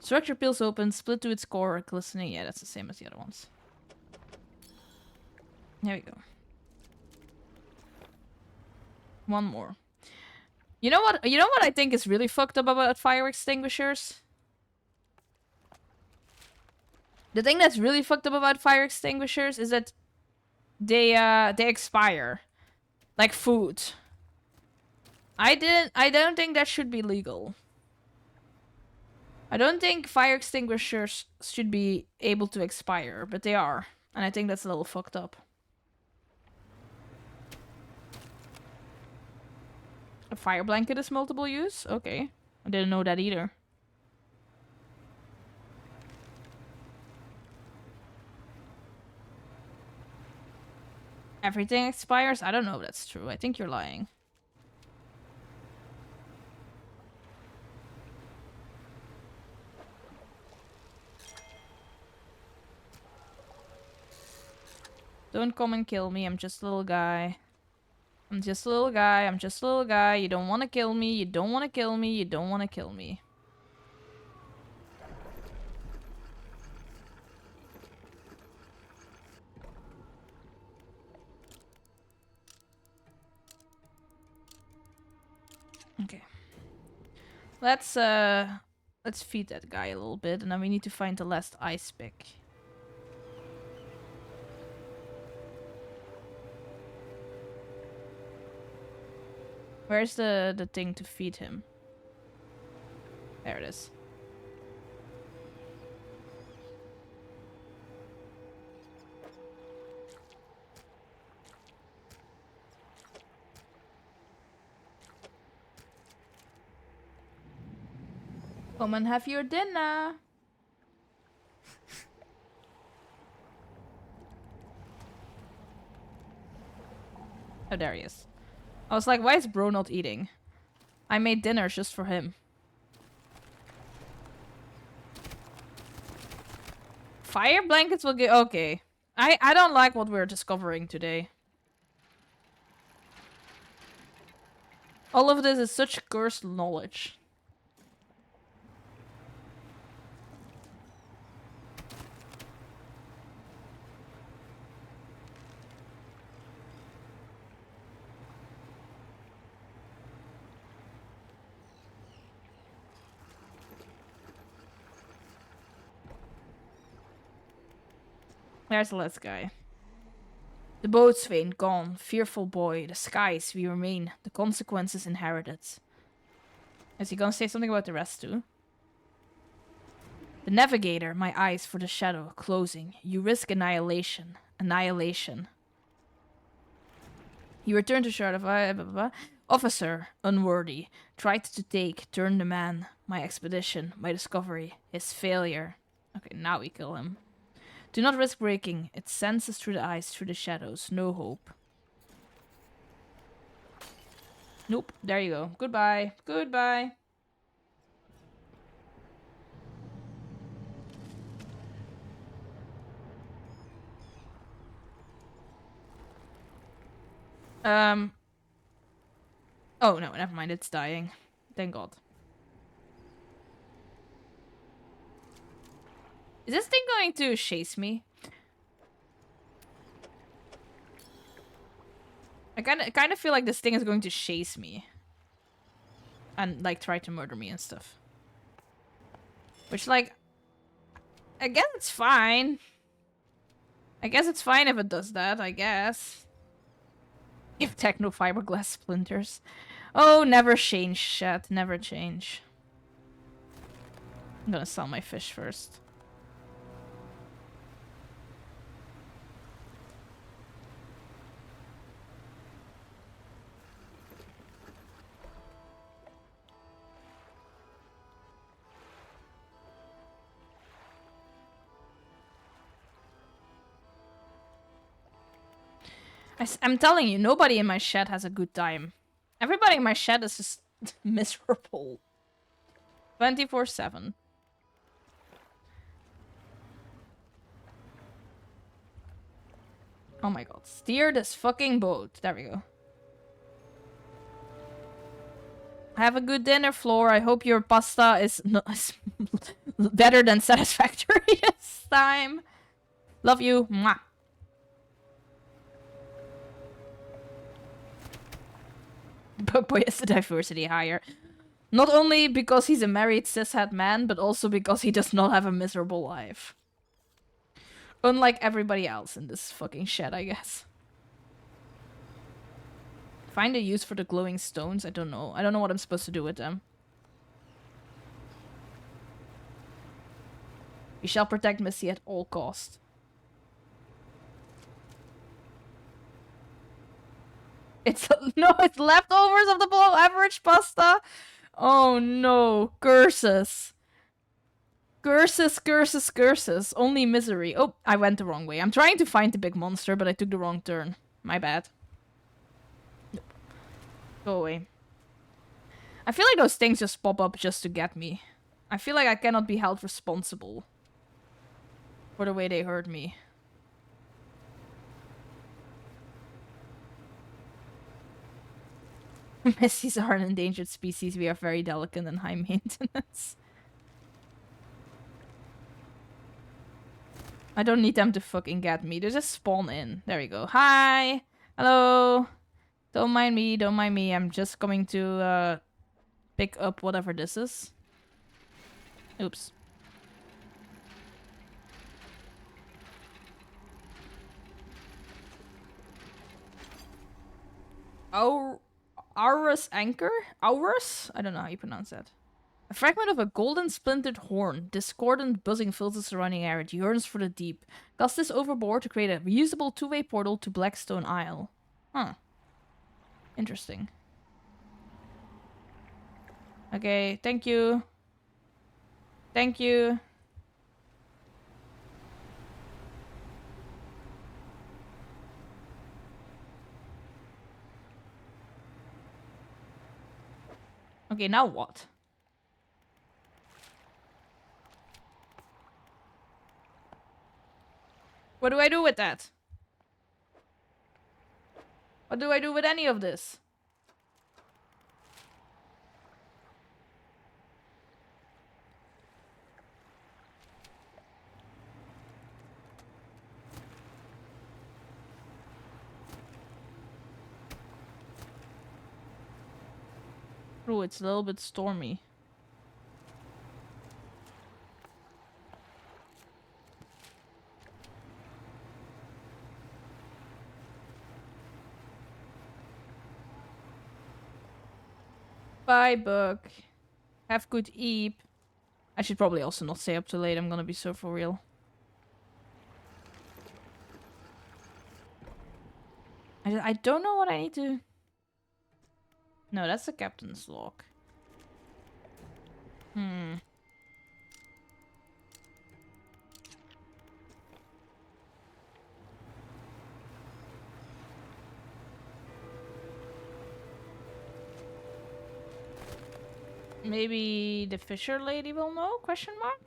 Structure peels open, split to its core, glistening. Yeah, that's the same as the other ones. There we go. One more. You know what? You know what I think is really fucked up about fire extinguishers? The thing that's really fucked up about fire extinguishers is that they expire. Like food. I don't think that should be legal. I don't think fire extinguishers should be able to expire, but they are. And I think that's a little fucked up. A fire blanket is multiple use? Okay. I didn't know that either. Everything expires? I don't know if that's true. I think you're lying. Don't come and kill me. I'm just a little guy. I'm just a little guy. I'm just a little guy. You don't want to kill me. You don't want to kill me. You don't want to kill me. Okay. Let's feed that guy a little bit, and then we need to find the last ice pick. Where's the thing to feed him? There it is. Come and have your dinner. Oh, there he is. I was like, why is bro not eating? I made dinner just for him. Fire blankets will get... Okay. I don't like what we're discovering today. All of this is such cursed knowledge. There's the last guy. The boatswain gone, fearful boy, the skies we remain, the consequences inherited. Is he gonna say something about the rest too? The navigator, my eyes for the shadow, closing. You risk annihilation. Annihilation. He returned to shore of officer, unworthy. Tried to take, turn the man. My expedition, my discovery, his failure. Okay, now we kill him. Do not risk breaking. It senses through the eyes, through the shadows. No hope. Nope. There you go. Goodbye. Goodbye. Um. Oh no, never mind. It's dying. Thank God. Is this thing going to chase me? I kind of feel like this thing is going to chase me. And, like, try to murder me and stuff. Which, like, I guess it's fine. I guess it's fine if it does that, I guess. If techno fiberglass splinters. Oh, never change, chat. Never change. I'm gonna sell my fish first. I'm telling you, nobody in my shed has a good time. Everybody in my shed is just miserable. 24/7. Oh my god. Steer this fucking boat. There we go. Have a good dinner, Floor. I hope your pasta is better than satisfactory this time. Love you. Mwah. Boy is the diversity higher. Not only because he's a married cishet man, but also because he does not have a miserable life. Unlike everybody else in this fucking shed, I guess. Find a use for the glowing stones? I don't know. I don't know what I'm supposed to do with them. We shall protect Missy at all cost. It's it's leftovers of the below average pasta. Oh no, curses. Curses, curses, curses. Only misery. Oh, I went the wrong way. I'm trying to find the big monster, but I took the wrong turn. My bad. Go away. I feel like those things just pop up just to get me. I feel like I cannot be held responsible for the way they hurt me. Messies are an endangered species. We are very delicate and high maintenance. I don't need them to fucking get me. They just spawn in. There we go. Hi! Hello! Don't mind me, don't mind me. I'm just coming to pick up whatever this is. Oops. Aurus anchor? Aurus? I don't know how you pronounce that. A fragment of a golden splintered horn. Discordant buzzing fills the surrounding area. It yearns for the deep. Cast this overboard to create a reusable two-way portal to Blackstone Isle. Huh. Interesting. Okay, thank you. Thank you. Okay, now what? What do I do with that? What do I do with any of this? Oh, it's a little bit stormy. Bye, book. Have good eep. I should probably also not stay up too late. I'm gonna be so for real. I don't know what I need to... No, that's the captain's log. Maybe the fisher lady will know? Question mark?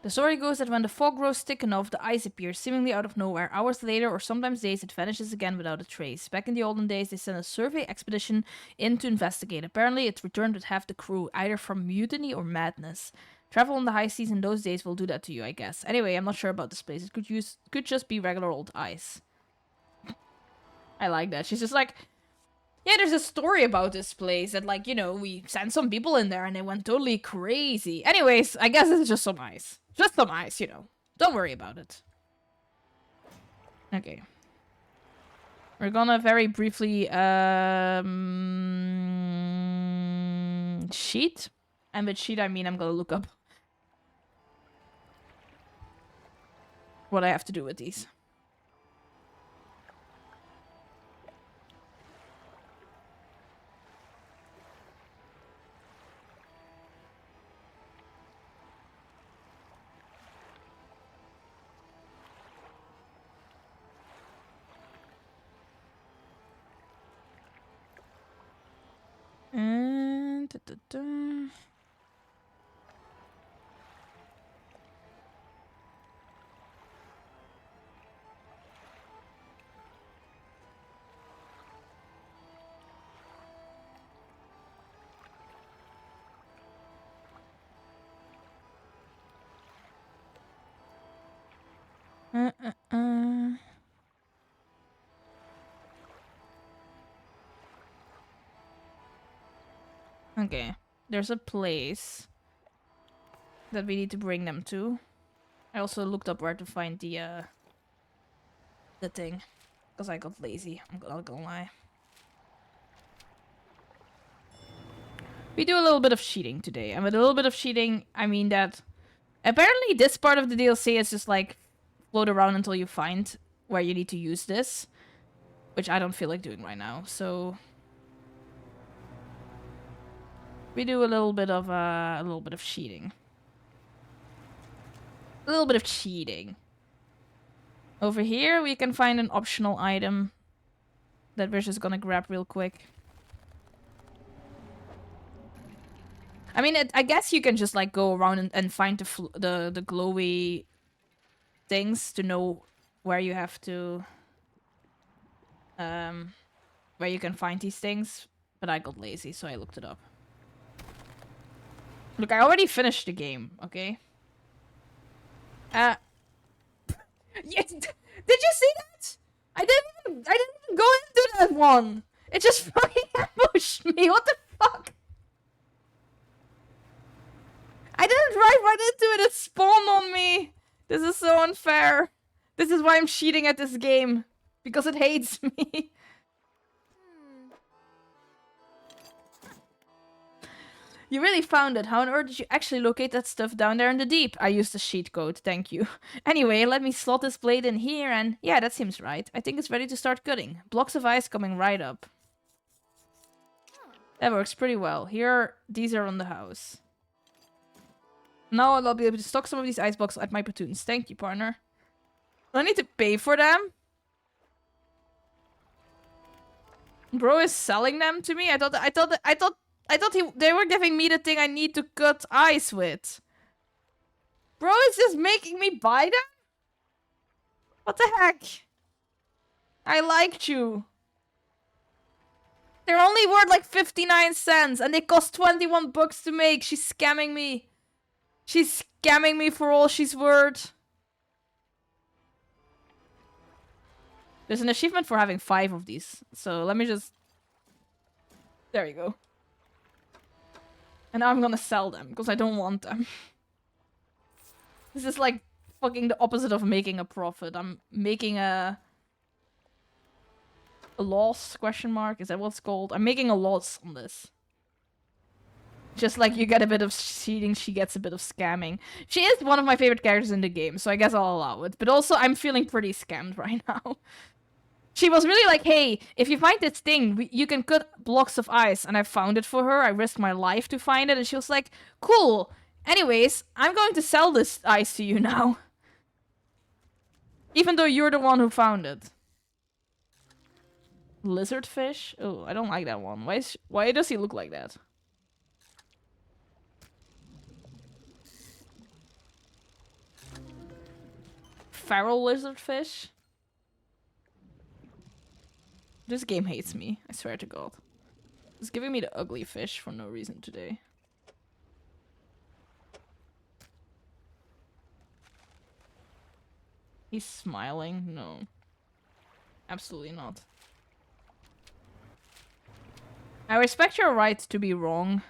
The story goes that when the fog grows thick enough, the ice appears seemingly out of nowhere. Hours later, or sometimes days, it vanishes again without a trace. Back in the olden days, they sent a survey expedition in to investigate. Apparently, it returned with half the crew, either from mutiny or madness. Travel on the high seas in those days will do that to you, I guess. Anyway, I'm not sure about this place. It could just be regular old ice. I like that. She's just like, yeah, there's a story about this place that, like, you know, we sent some people in there and they went totally crazy. Anyways, I guess it's just some ice. Just some ice, you know. Don't worry about it. Okay. We're gonna very briefly, sheet. And with sheet, I mean I'm gonna look up what I have to do with these. And Okay, there's a place that we need to bring them to. I also looked up where to find the thing, because I got lazy. I'm not gonna lie. We do a little bit of cheating today, and with a little bit of cheating, I mean that apparently this part of the DLC is just like float around until you find where you need to use this, which I don't feel like doing right now. So we do a little bit of cheating. A little bit of cheating. Over here, we can find an optional item that we're just gonna grab real quick. I mean, I guess you can just like go around and find the glowy things to know where you have to, where you can find these things. But I got lazy, so I looked it up. Look, I already finished the game. Okay. Yes. Did you see that? I didn't even go into that one. It just fucking ambushed me. What the fuck? I didn't drive right into it. It spawned on me. This is so unfair. This is why I'm cheating at this game. Because it hates me. You really found it. How on earth did you actually locate that stuff down there in the deep? I used a cheat code, thank you. Anyway, let me slot this blade in here and... Yeah, that seems right. I think it's ready to start cutting. Blocks of ice coming right up. That works pretty well. Here, these are on the house. Now I'll be able to stock some of these ice blocks at my platoons. Thank you, partner. Do I need to pay for them? Bro is selling them to me? I thought they were giving me the thing I need to cut ice with. Bro is just making me buy them? What the heck? I liked you. They're only worth like 59 cents and they cost 21 bucks to make. She's scamming me. She's scamming me for all she's worth. There's an achievement for having 5 of these. So let me just... There you go. And now I'm gonna sell them, because I don't want them. This is like fucking the opposite of making a profit. I'm making a loss, question mark? Is that what it's called? I'm making a loss on this. Just like you get a bit of cheating, she gets a bit of scamming. She is one of my favorite characters in the game, so I guess I'll allow it. But also, I'm feeling pretty scammed right now. She was really like, hey, if you find this thing, you can cut blocks of ice. And I found it for her. I risked my life to find it. And she was like, cool. Anyways, I'm going to sell this ice to you now. Even though you're the one who found it. Lizardfish? Oh, I don't like that one. Why does he look like that? feral lizardfish. This game hates me, I swear to God. It's giving me the ugly fish for no reason today. He's smiling? No. Absolutely not. I respect your right to be wrong.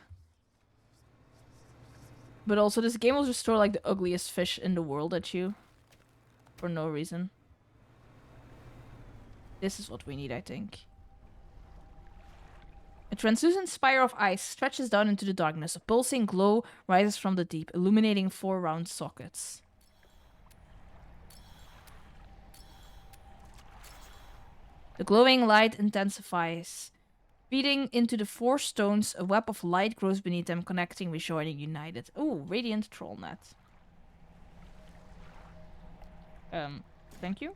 But also, this game will just throw like the ugliest fish in the world at you. For no reason. This is what we need, I think. A translucent spire of ice stretches down into the darkness. A pulsing glow rises from the deep, illuminating 4 round sockets. The glowing light intensifies. Feeding into the 4 stones, a web of light grows beneath them, connecting, rejoining, united. Ooh, radiant troll net. Thank you.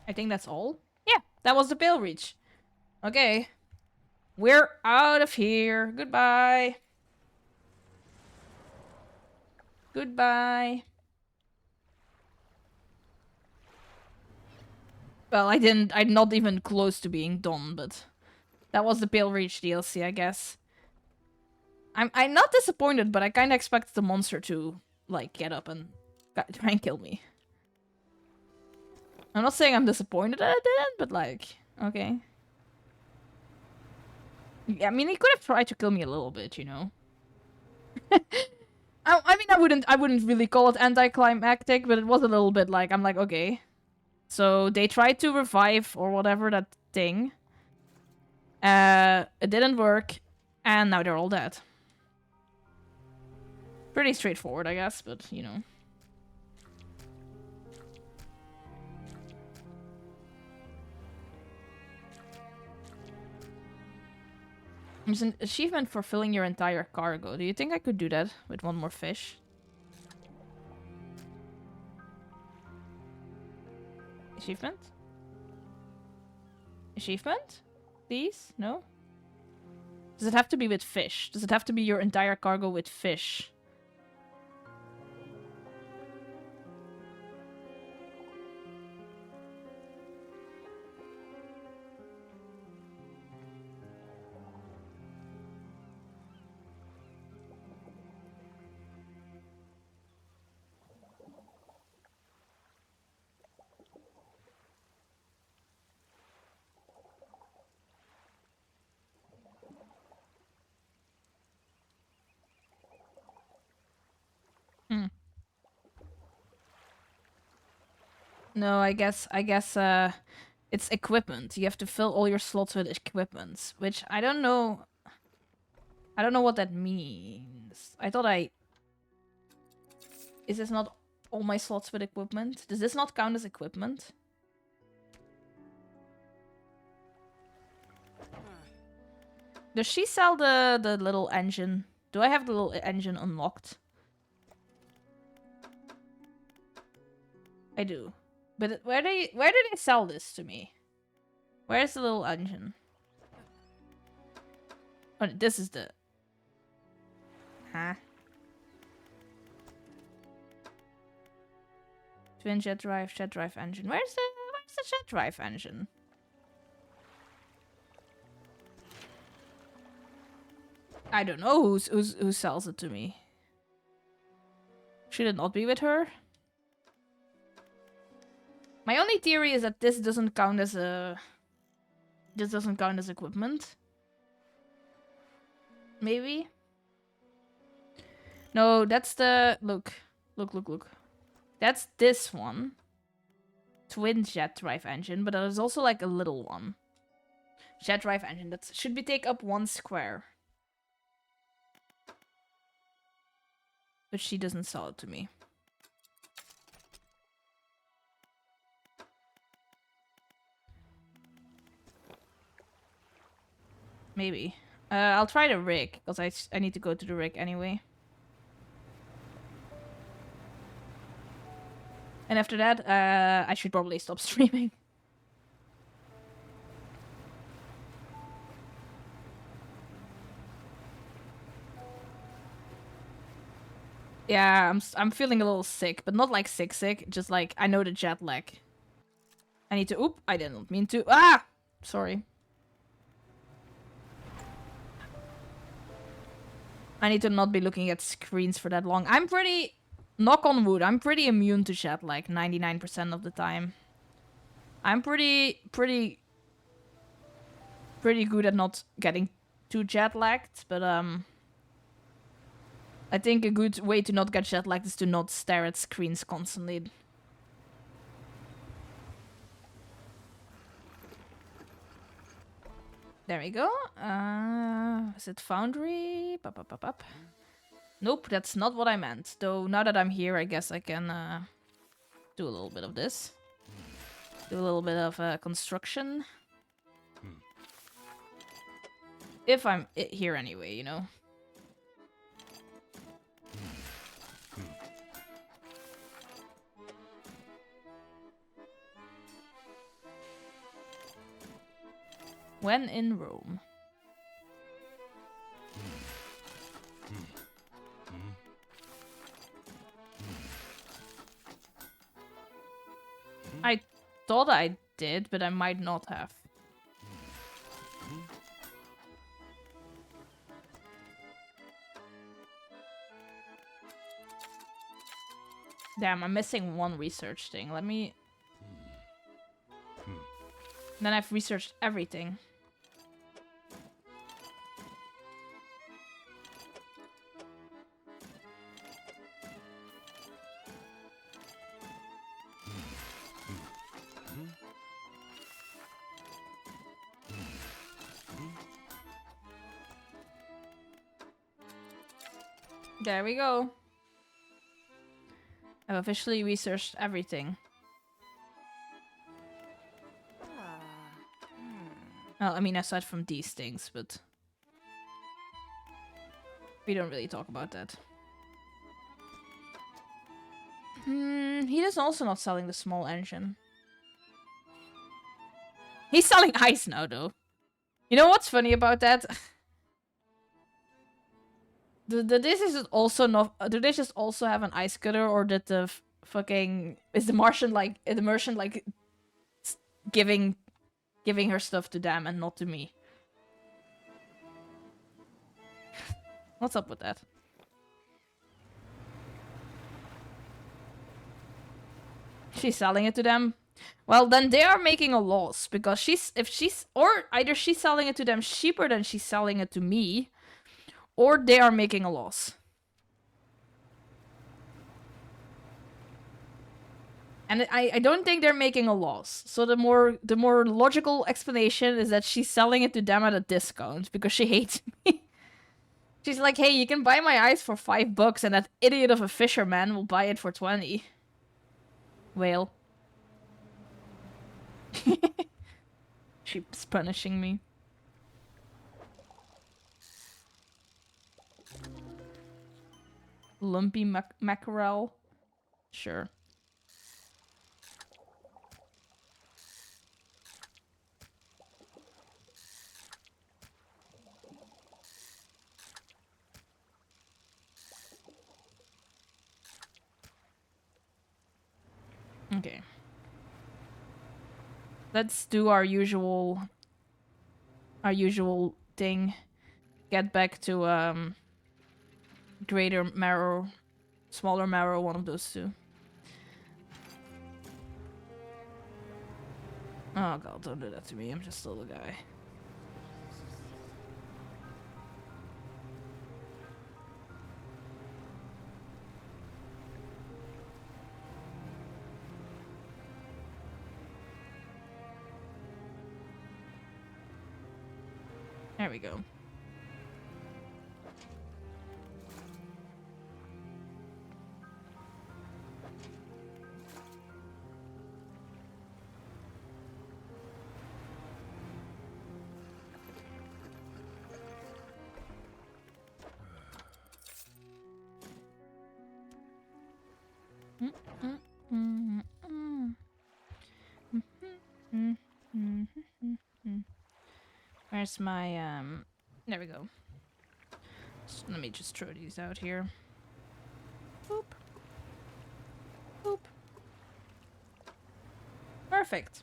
I think that's all. Yeah, that was the Pale Reach. Okay. We're out of here. Goodbye. Goodbye. Well, I'm not even close to being done, but that was the Pale Reach DLC, I guess. I'm not disappointed, but I kind of expected the monster to, like, get up and try and kill me. I'm not saying I'm disappointed that it didn't, but, like, okay. Yeah, I mean, he could have tried to kill me a little bit, you know? I mean, I wouldn't really call it anticlimactic, but it was a little bit like, I'm like, okay. So, they tried to revive, or whatever, that thing. It didn't work, and now they're all dead. Pretty straightforward, I guess, but, you know. There's an achievement for filling your entire cargo. Do you think I could do that with 1 more fish? Achievement? Achievement? Please? No? Does it have to be with fish? Does it have to be your entire cargo with fish? No, I guess, it's equipment. You have to fill all your slots with equipment, which I don't know what that means. I thought Is this not all my slots with equipment? Does this not count as equipment? Does she sell the little engine? Do I have the little engine unlocked? I do. But where do they sell this to me? Where's the little engine? Oh, this is the... Huh? Twin jet drive engine. Where's the jet drive engine? I don't know who sells it to me. Should it not be with her? My only theory is that this doesn't count as equipment. Maybe? No, that's the... Look. That's this one. Twin jet drive engine, but there's also like a little one. Jet drive engine, that should be take up 1 square. But she doesn't sell it to me. Maybe. I'll try the rig, because I need to go to the rig anyway. And after that, I should probably stop streaming. Yeah, I'm feeling a little sick, but not like sick, just like I know the jet lag. I need to oop, I didn't mean to. Ah! Sorry. I need to not be looking at screens for that long. I'm pretty knock on wood, I'm pretty immune to jet lag 99% of the time. I'm pretty good at not getting too jet lagged, but I think a good way to not get jet lagged is to not stare at screens constantly. There we go. Is it Foundry? Up. Nope, that's not what I meant. Though now that I'm here, I guess I can do a little bit of this. Do a little bit of construction. If I'm here anyway, you know. When in Rome. I thought I did, but I might not have. Damn, I'm missing one research thing. Let me... Then I've researched everything. There we go. I've officially researched everything. Well, I mean, aside from these things, but... we don't really talk about that. He is also not selling the small engine. He's selling ice now, though. You know what's funny about that? This is also not... do they just also have an ice cutter, or did the fucking... is the Martian like... the Martian like... giving her stuff to them and not to me? What's up with that? She's selling it to them. Well, then they are making a loss, because either she's selling it to them cheaper than she's selling it to me, or they are making a loss. And I don't think they're making a loss. So the more logical explanation is that she's selling it to them at a discount because she hates me. She's like, hey, you can buy my ice for $5 and that idiot of a fisherman will buy it for 20. Whale. She's punishing me. Lumpy mackerel. Sure. Okay. Let's do our usual thing. Get back to greater marrow, smaller marrow, one of those two. Oh god, don't do that to me. I'm just still a guy. There we go. Where's my there we go. Let me just throw these out here. Boop. Boop. Perfect.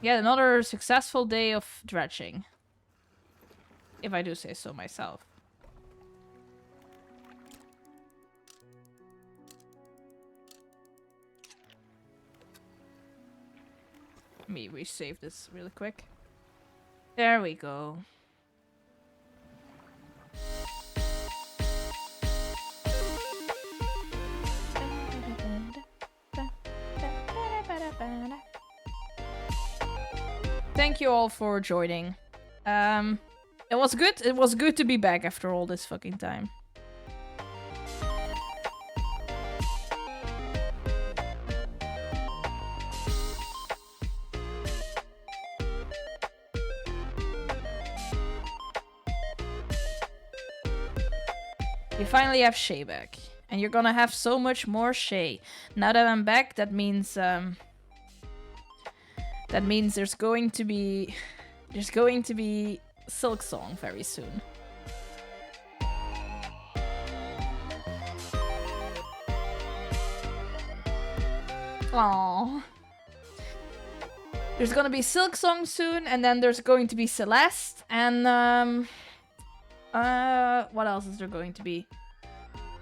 Yet another successful day of dredging. If I do say so myself. Let me resave this really quick. There we go. Thank you all for joining. It was good. It was good to be back after all this fucking time. You finally have Shay back. And you're gonna have so much more Shay. Now that I'm back, that means there's going to be Silk Song very soon. Aww. There's gonna be Silk Song soon, and then there's going to be Celeste, and what else is there going to be?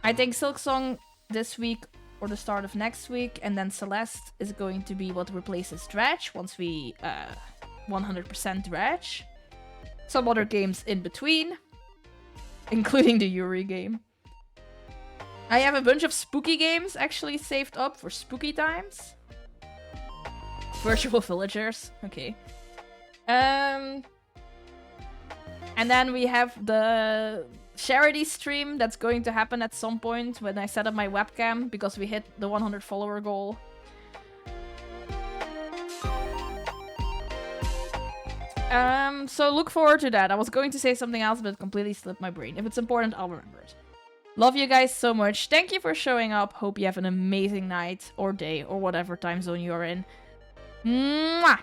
I think Silk Song this week or the start of next week, and then Celeste is going to be what replaces Dredge once we 100% Dredge. Some other games in between, including the Yuri game. I have a bunch of spooky games actually saved up for spooky times. Virtual villagers, okay. And then we have the charity stream that's going to happen at some point when I set up my webcam because we hit the 100 follower goal. So look forward to that. I was going to say something else, but it completely slipped my brain. If it's important, I'll remember it. Love you guys so much. Thank you for showing up. Hope you have an amazing night or day or whatever time zone you're in. Mwah!